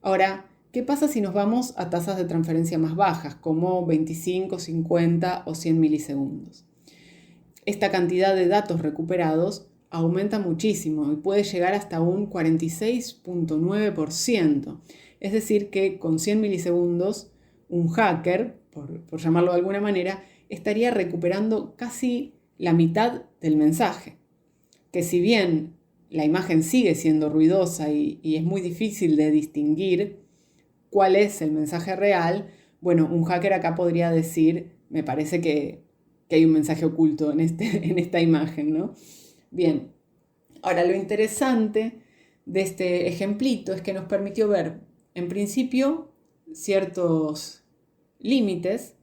Ahora, ¿qué pasa si nos vamos a tasas de transferencia más bajas, como 25, 50 o 100 milisegundos? Esta cantidad de datos recuperados aumenta muchísimo y puede llegar hasta un 46.9%. Es decir, que con 100 milisegundos, un hacker, por llamarlo de alguna manera, estaría recuperando casi la mitad del mensaje. Que si bien la imagen sigue siendo ruidosa y es muy difícil de distinguir cuál es el mensaje real, bueno, un hacker acá podría decir, me parece que hay un mensaje oculto en esta imagen, ¿no? Bien, ahora lo interesante de este ejemplito es que nos permitió ver, en principio, ciertos límites,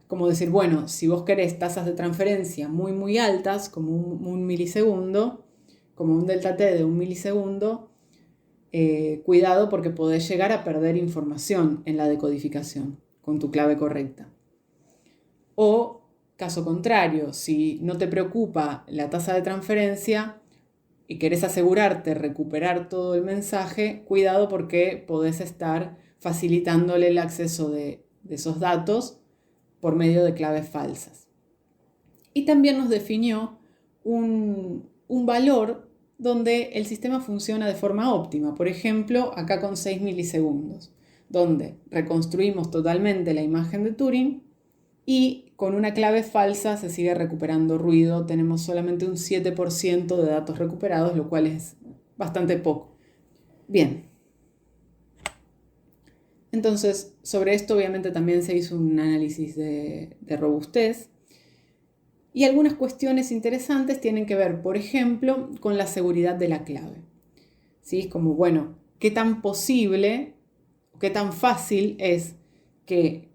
como decir, bueno, si vos querés tasas de transferencia muy, muy altas, como un milisegundo, como un delta T de 1 milisegundo, cuidado porque podés llegar a perder información en la decodificación con tu clave correcta. O, caso contrario, si no te preocupa la tasa de transferencia y querés asegurarte recuperar todo el mensaje, cuidado porque podés estar facilitándole el acceso de esos datos por medio de claves falsas. Y también nos definió un valor donde el sistema funciona de forma óptima. Por ejemplo, acá con 6 milisegundos, donde reconstruimos totalmente la imagen de Turing y con una clave falsa se sigue recuperando ruido. Tenemos solamente un 7% de datos recuperados, lo cual es bastante poco. Bien. Entonces, sobre esto obviamente también se hizo un análisis de robustez. Y algunas cuestiones interesantes tienen que ver, por ejemplo, con la seguridad de la clave. ¿Sí? Como, bueno, ¿qué tan posible, qué tan fácil es que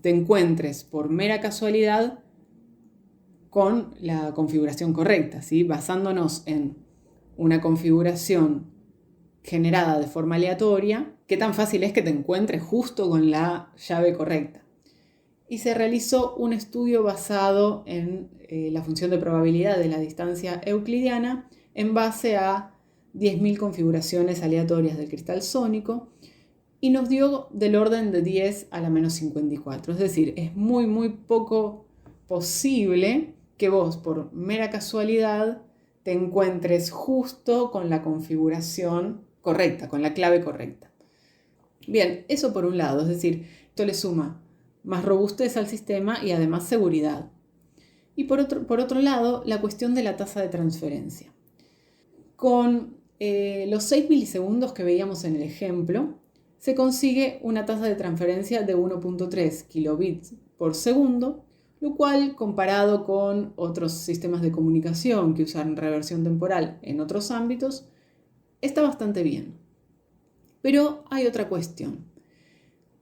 te encuentres por mera casualidad con la configuración correcta, ¿sí? Basándonos en una configuración generada de forma aleatoria, qué tan fácil es que te encuentres justo con la llave correcta. Y se realizó un estudio basado en la función de probabilidad de la distancia euclidiana en base a 10.000 configuraciones aleatorias del cristal sónico y nos dio del orden de 10 a la menos 54. Es decir, es muy, muy poco posible que vos, por mera casualidad, te encuentres justo con la configuración correcta, con la clave correcta. Bien, eso por un lado, es decir, esto le suma más robustez al sistema y además seguridad. Y por otro lado, la cuestión de la tasa de transferencia. Con los 6 milisegundos que veíamos en el ejemplo, se consigue una tasa de transferencia de 1.3 kilobits por segundo, lo cual, comparado con otros sistemas de comunicación que usan reversión temporal en otros ámbitos, está bastante bien. Pero hay otra cuestión.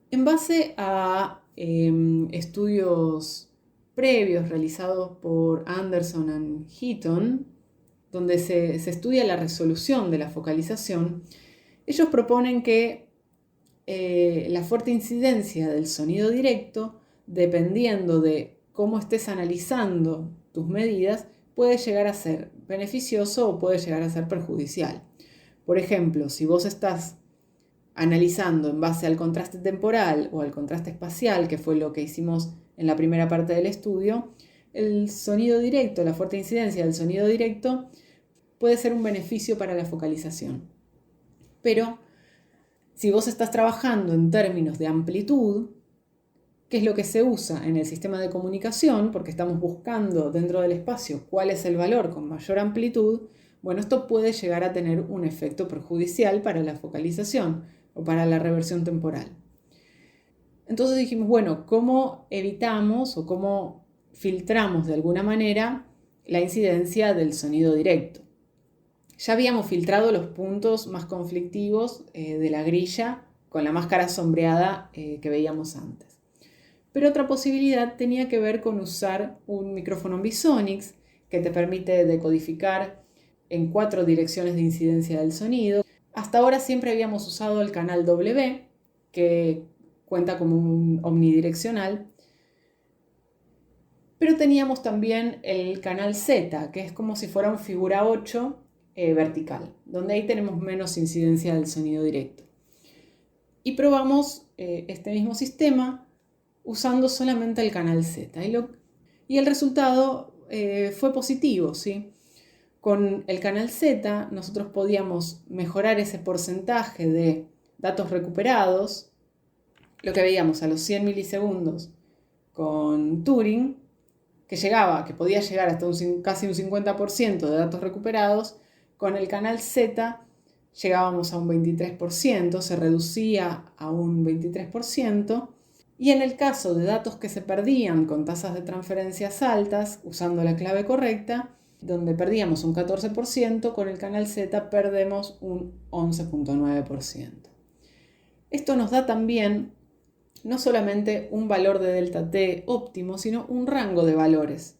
En base a estudios previos realizados por Anderson y Heaton, donde se estudia la resolución de la focalización, ellos proponen que la fuerte incidencia del sonido directo, dependiendo de cómo estés analizando tus medidas, puede llegar a ser beneficioso o puede llegar a ser perjudicial. Por ejemplo, si vos estás analizando en base al contraste temporal o al contraste espacial, que fue lo que hicimos en la primera parte del estudio, el sonido directo, la fuerte incidencia del sonido directo puede ser un beneficio para la focalización. Pero si vos estás trabajando en términos de amplitud, ¿qué es lo que se usa en el sistema de comunicación? Porque estamos buscando dentro del espacio cuál es el valor con mayor amplitud. Bueno, esto puede llegar a tener un efecto perjudicial para la focalización o para la reversión temporal. Entonces dijimos, bueno, ¿cómo evitamos o cómo filtramos de alguna manera la incidencia del sonido directo? Ya habíamos filtrado los puntos más conflictivos de la grilla con la máscara sombreada que veíamos antes. Pero otra posibilidad tenía que ver con usar un micrófono Ambisonics que te permite decodificar en 4 direcciones de incidencia del sonido. Hasta ahora siempre habíamos usado el canal W, que cuenta como un omnidireccional, pero teníamos también el canal Z, que es como si fuera un figura 8 vertical, donde ahí tenemos menos incidencia del sonido directo. Y probamos este mismo sistema usando solamente el canal Z. Y el resultado fue positivo, ¿sí? Con el canal Z nosotros podíamos mejorar ese porcentaje de datos recuperados, lo que veíamos a los 100 milisegundos con Turing, que podía llegar hasta casi un 50% de datos recuperados. Con el canal Z llegábamos a un 23%, se reducía a un 23%, y en el caso de datos que se perdían con tasas de transferencias altas, usando la clave correcta, donde perdíamos un 14%, con el canal Z perdemos un 11.9%. Esto nos da también no solamente un valor de delta T óptimo, sino un rango de valores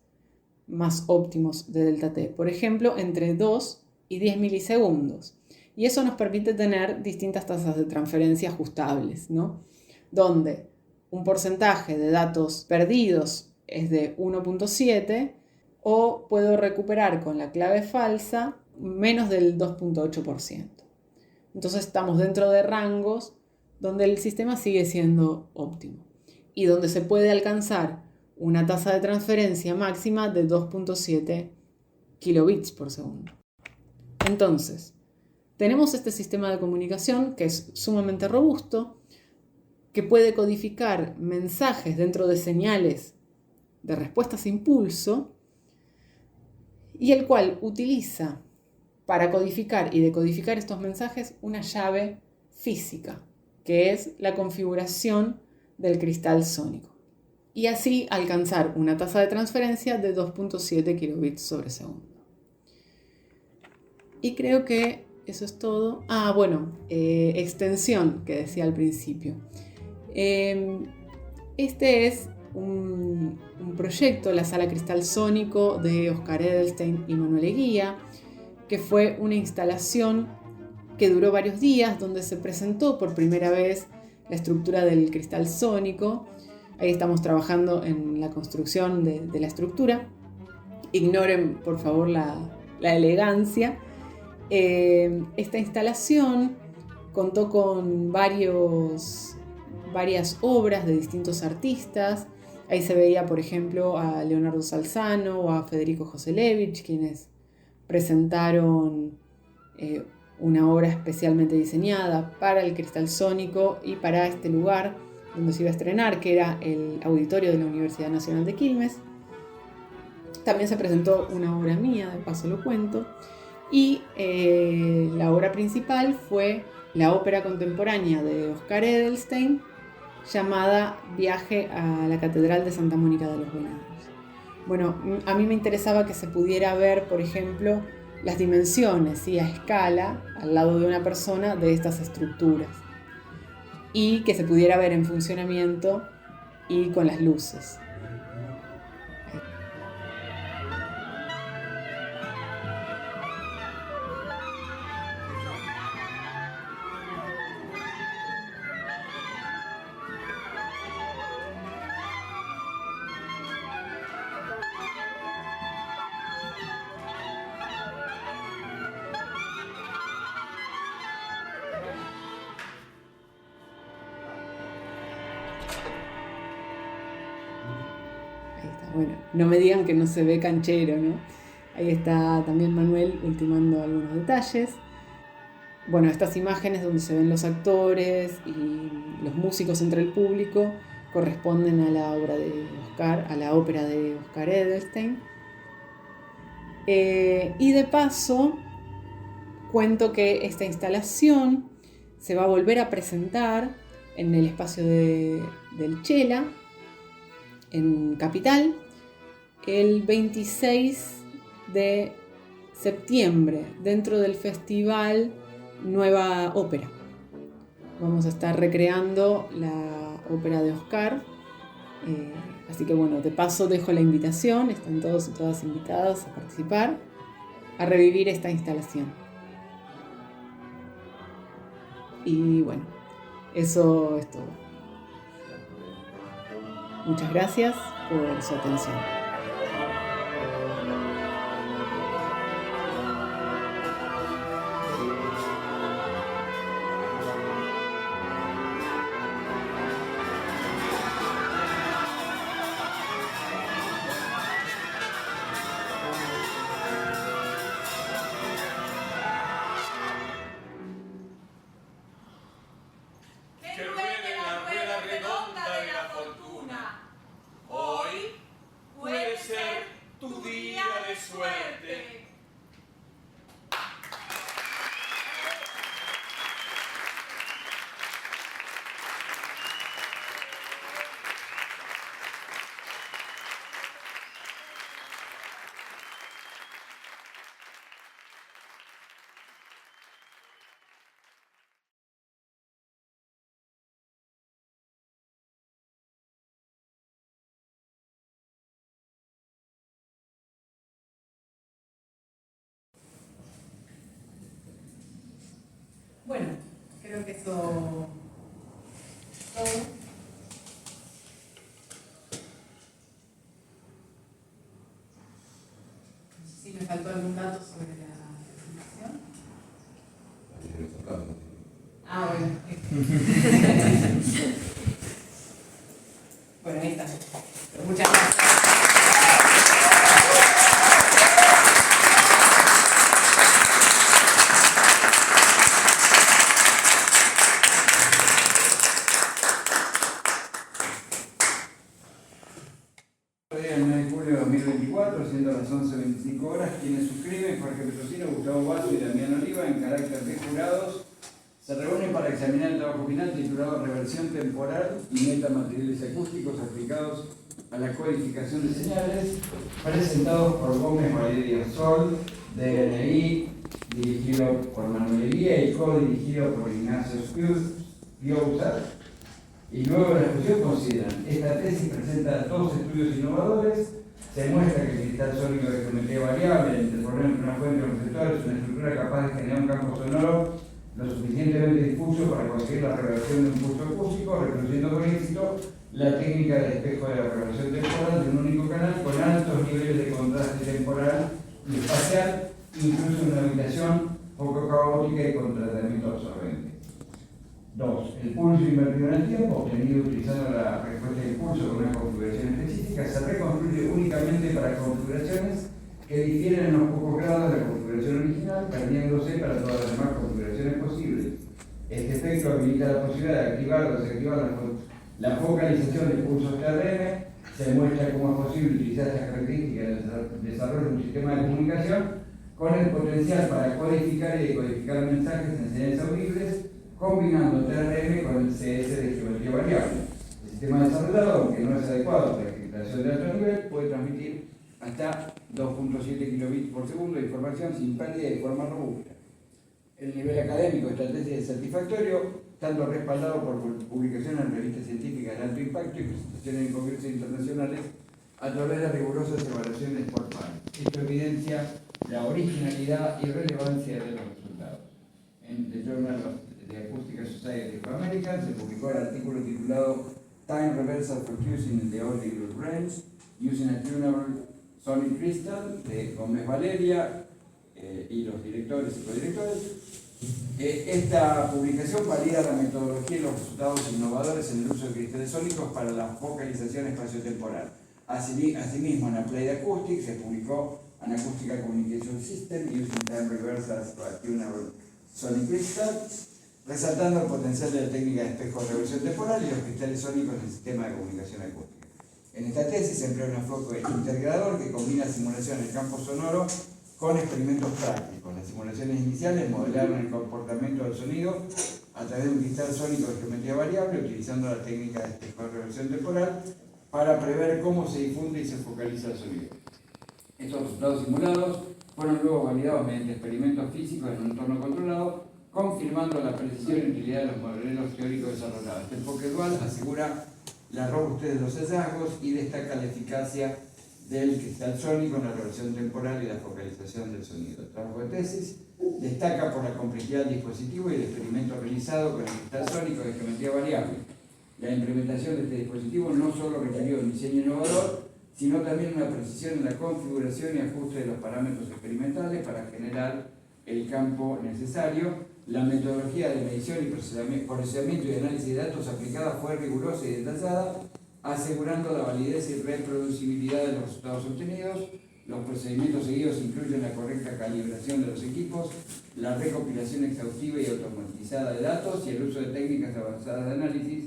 más óptimos de delta T. Por ejemplo, entre 2 y 10 milisegundos. Y eso nos permite tener distintas tasas de transferencia ajustables, ¿no? Donde un porcentaje de datos perdidos es de 1.7 o puedo recuperar con la clave falsa menos del 2.8%. Entonces estamos dentro de rangos donde el sistema sigue siendo óptimo y donde se puede alcanzar una tasa de transferencia máxima de 2.7 kilobits por segundo. Entonces, tenemos este sistema de comunicación que es sumamente robusto, que puede codificar mensajes dentro de señales de respuestas a impulso y el cual utiliza para codificar y decodificar estos mensajes una llave física, que es la configuración del cristal sónico, y así alcanzar una tasa de transferencia de 2.7 kilobits sobre segundo. Y creo que eso es todo. Extensión, que decía al principio. Este es un proyecto, la Sala Cristal Sónico de Oscar Edelstein y Manuel Eguía, que fue una instalación que duró varios días, donde se presentó por primera vez la estructura del cristal sónico. Ahí estamos trabajando en la construcción de la estructura. Ignoren, por favor, la elegancia. Esta instalación contó con varias obras de distintos artistas. Ahí se veía, por ejemplo, a Leonardo Salzano o a Federico Joselevich, quienes presentaron una obra especialmente diseñada para el cristal sónico y para este lugar donde se iba a estrenar, que era el auditorio de la Universidad Nacional de Quilmes. También se presentó una obra mía, de paso lo cuento, y la obra principal fue la ópera contemporánea de Oscar Edelstein, llamada Viaje a la Catedral de Santa Mónica de los Venados. Bueno, a mí me interesaba que se pudiera ver, por ejemplo, las dimensiones, ¿sí?, a escala, al lado de una persona, de estas estructuras, y que se pudiera ver en funcionamiento y con las luces. Bueno, no me digan que no se ve canchero, ¿no? Ahí está también Manuel ultimando algunos detalles. Bueno, estas imágenes donde se ven los actores y los músicos entre el público corresponden a la obra de Oscar, a la ópera de Oscar Edelstein. Y de paso, cuento que esta instalación se va a volver a presentar en el espacio del Chela, en Capital, el 26 de septiembre, dentro del festival Nueva Ópera. Vamos a estar recreando la ópera de Oscar. Así que bueno, de paso dejo la invitación, están todos y todas invitadas a participar, a revivir esta instalación. Y bueno, eso es todo. Muchas gracias por su atención. Que ruede la rueda redonda de la fortuna. Hoy puede ser tu día de suerte. Bueno, creo que eso todo. No sé si me faltó algún dato sobre la presentación. Ah, bueno. Bueno, ahí está. Muchas gracias. El 9 de julio de 2024, siendo las 11:25 horas, quienes suscriben, Jorge Petrosino, Gustavo Vaso y Damián Oliva, en carácter de jurados, se reúnen para examinar el trabajo final titulado Reversión Temporal y Metamateriales Acústicos aplicados a la codificación de señales, presentados por Gómez Valeria Sol, DNI, dirigido por Manuel Elía y co-dirigido por Ignacio Spiuza. Y luego de la discusión consideran, esta tesis presenta dos estudios innovadores, se muestra que el cristal sónico de geometría variable, entre poner una fuente conceptual, es una estructura capaz de generar un campo sonoro lo suficientemente difuso para conseguir la reversión de un pulso acústico, reproduciendo con éxito la técnica de espejo de la reversión temporal de un único canal con altos niveles de contraste temporal y espacial, incluso en una habitación poco caótica y con tratamiento absorbente. 2. El pulso invertido en el tiempo, obtenido utilizando la respuesta de impulso con una configuración específica, se reconstruye únicamente para configuraciones que difieren en los pocos grados de la configuración original, perdiéndose para todas las demás configuraciones posibles. Este efecto habilita la posibilidad de activar o desactivar la focalización de pulsos TRM. Se muestra cómo es posible utilizar estas características en el desarrollo de un sistema de comunicación con el potencial para codificar y decodificar mensajes en señales audibles, combinando TRM con el CS de geometría variable. El sistema desarrollado, aunque no es adecuado para la encriptación de alto nivel, puede transmitir hasta 2.7 kilobits por segundo de información sin pérdida y de forma robusta. El nivel académico de esta tesis es satisfactorio, tanto respaldado por publicaciones en revistas científicas de alto impacto y presentaciones en congresos internacionales a través de rigurosas evaluaciones por pares. Esto evidencia la originalidad y relevancia de los resultados. En The Journal of Acoustic Society of America se publicó el artículo titulado Time Reversal for Fusing in the Audible Range Using a Tunable Sonic Crystal de Gómez Valeria y los directores y codirectores. Esta publicación valida la metodología y los resultados innovadores en el uso de cristales sónicos para la focalización espaciotemporal. Asimismo, en Applied Acoustics se publicó An Acoustical Communication System Using Time Reversal as Tunable Sonic Crystals, resaltando el potencial de la técnica de espejo de reversión temporal y los cristales sónicos en el sistema de comunicación acústica. En esta tesis se emplea un enfoque integrador que combina simulación en el campo sonoro con experimentos prácticos. Las simulaciones iniciales modelaron el comportamiento del sonido a través de un cristal sónico de geometría variable, utilizando la técnica de espejo de reversión temporal para prever cómo se difunde y se focaliza el sonido. Estos resultados simulados fueron luego validados mediante experimentos físicos en un entorno controlado, confirmando la precisión y utilidad de los modelos teóricos desarrollados. Este enfoque dual asegura la robustez de los hallazgos y destaca la eficacia del cristal sónico en la reversión temporal y la focalización del sonido. El trabajo de tesis destaca por la complejidad del dispositivo y el experimento realizado con el cristal sónico de geometría variable. La implementación de este dispositivo no solo requirió un diseño innovador, sino también una precisión en la configuración y ajuste de los parámetros experimentales para generar el campo necesario. La metodología de medición y procesamiento y análisis de datos aplicada fue rigurosa y detallada, asegurando la validez y reproducibilidad de los resultados obtenidos. Los procedimientos seguidos incluyen la correcta calibración de los equipos, la recopilación exhaustiva y automatizada de datos y el uso de técnicas avanzadas de análisis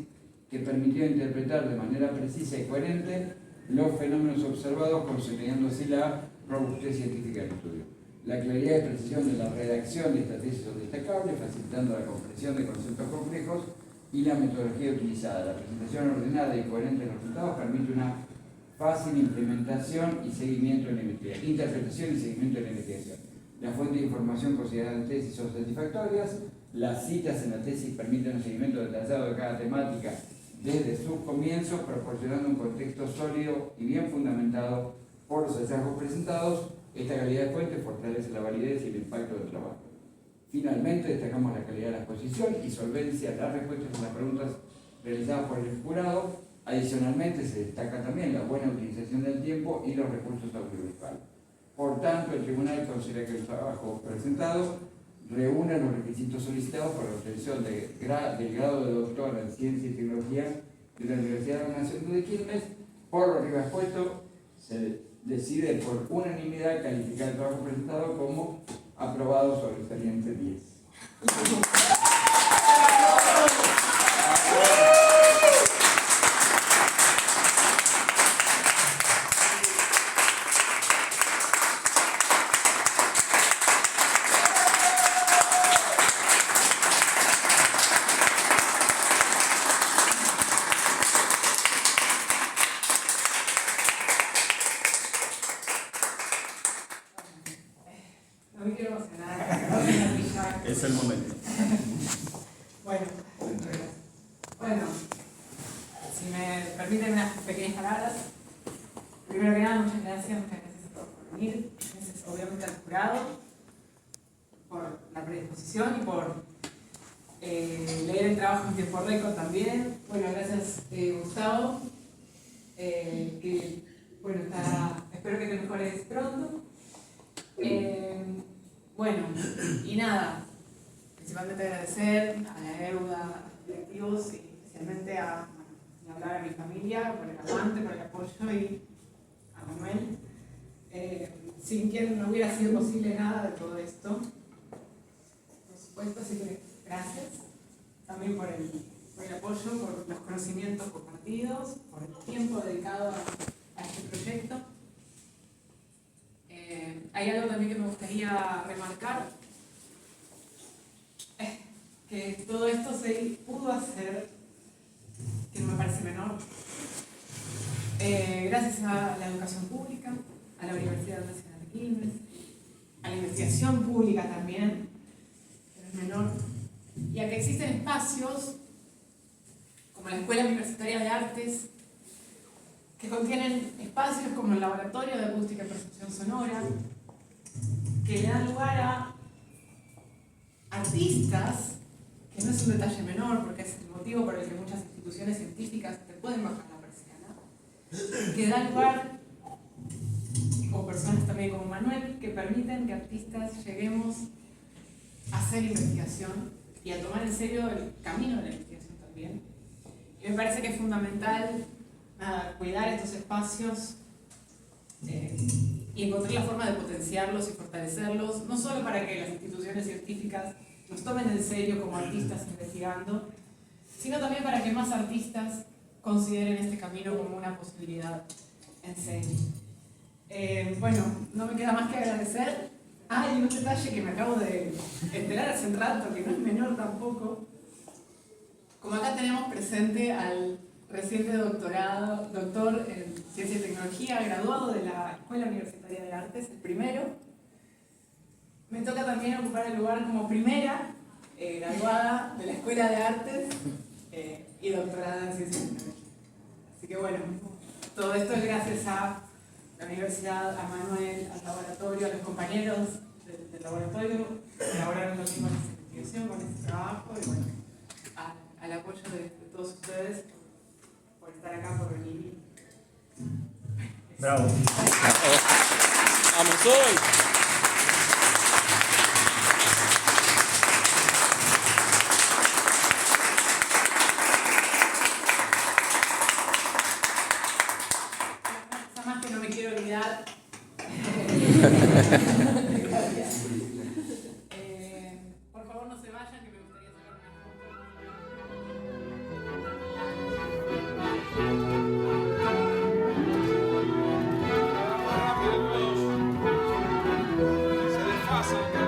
que permitió interpretar de manera precisa y coherente los fenómenos observados, consolidando así la robustez científica del estudio. La claridad y precisión de la redacción de esta tesis son destacables, facilitando la comprensión de conceptos complejos y la metodología utilizada. La presentación ordenada y coherente de los resultados permite una fácil implementación y seguimiento en la investigación, interpretación y seguimiento en la investigación. Las fuentes de información consideradas en la tesis son satisfactorias, las citas en la tesis permiten un seguimiento detallado de cada temática desde sus comienzos, proporcionando un contexto sólido y bien fundamentado por los hallazgos presentados. Esta calidad de fuente fortalece la validez y el impacto del trabajo. Finalmente, destacamos la calidad de la exposición y solvencia de las respuestas a las preguntas realizadas por el jurado. Adicionalmente, se destaca también la buena utilización del tiempo y los recursos audiovisuales. Por tanto, el tribunal considera que el trabajo presentado reúne los requisitos solicitados por la obtención del grado de doctor en Ciencia y Tecnología de la Universidad Nacional de Quilmes. Por lo arriba expuesto, se decide por unanimidad calificar el trabajo presentado como aprobado sobresaliente 10. No me quiero emocionar. Es el momento. Bueno, si me permiten unas pequeñas palabras. Primero que nada, muchas gracias a todos por venir. Gracias obviamente al jurado por la predisposición y por leer el trabajo en tiempo récord también. Bueno, gracias Gustavo, que bueno, espero que te mejores pronto. Bueno, y nada, principalmente agradecer a la EUDA, a los directivos y especialmente a mi familia por el aguante, por el apoyo y a Manuel, sin quien no hubiera sido posible nada de todo esto, por supuesto, así que gracias también por el apoyo, por los conocimientos compartidos, por el tiempo dedicado a este proyecto. Hay algo también que me gustaría remarcar, que todo esto se pudo hacer, que no me parece menor, gracias a la educación pública, a la Universidad Nacional de Quilmes, a la investigación pública también, que no es menor, y a que existen espacios como la Escuela Universitaria de Artes, que contienen espacios como el Laboratorio de Acústica y Percepción Sonora, que le dan lugar a artistas, que no es un detalle menor, porque es el motivo por el que muchas instituciones científicas te pueden bajar la persiana, que dan lugar, o personas también como Manuel, que permiten que artistas lleguemos a hacer investigación y a tomar en serio el camino de la investigación también. Y me parece que es fundamental cuidar estos espacios y encontrar la forma de potenciarlos y fortalecerlos, no solo para que las instituciones científicas nos tomen en serio como artistas investigando, sino también para que más artistas consideren este camino como una posibilidad en serio. Bueno, no me queda más que agradecer. Y un detalle que me acabo de enterar hace un rato, que no es menor tampoco. Como acá tenemos presente al reciente doctor en Ciencia y Tecnología, graduado de la Escuela Universitaria de Artes, el primero, me toca también ocupar el lugar como primera graduada de la Escuela de Artes y doctorada en Ciencia y Tecnología. Así que bueno, todo esto es gracias a la universidad, a Manuel, al laboratorio, a los compañeros del laboratorio que elaboraron los mismos de investigación con este trabajo y bueno, al apoyo de todos ustedes por estar acá, por venir. Bravo. ¡Vamos hoy! Más que no me quiero olvidar. Por favor, no se vayan, que me gustaría sacar una foto. ¡Rápido todos! ¡Se desfasan!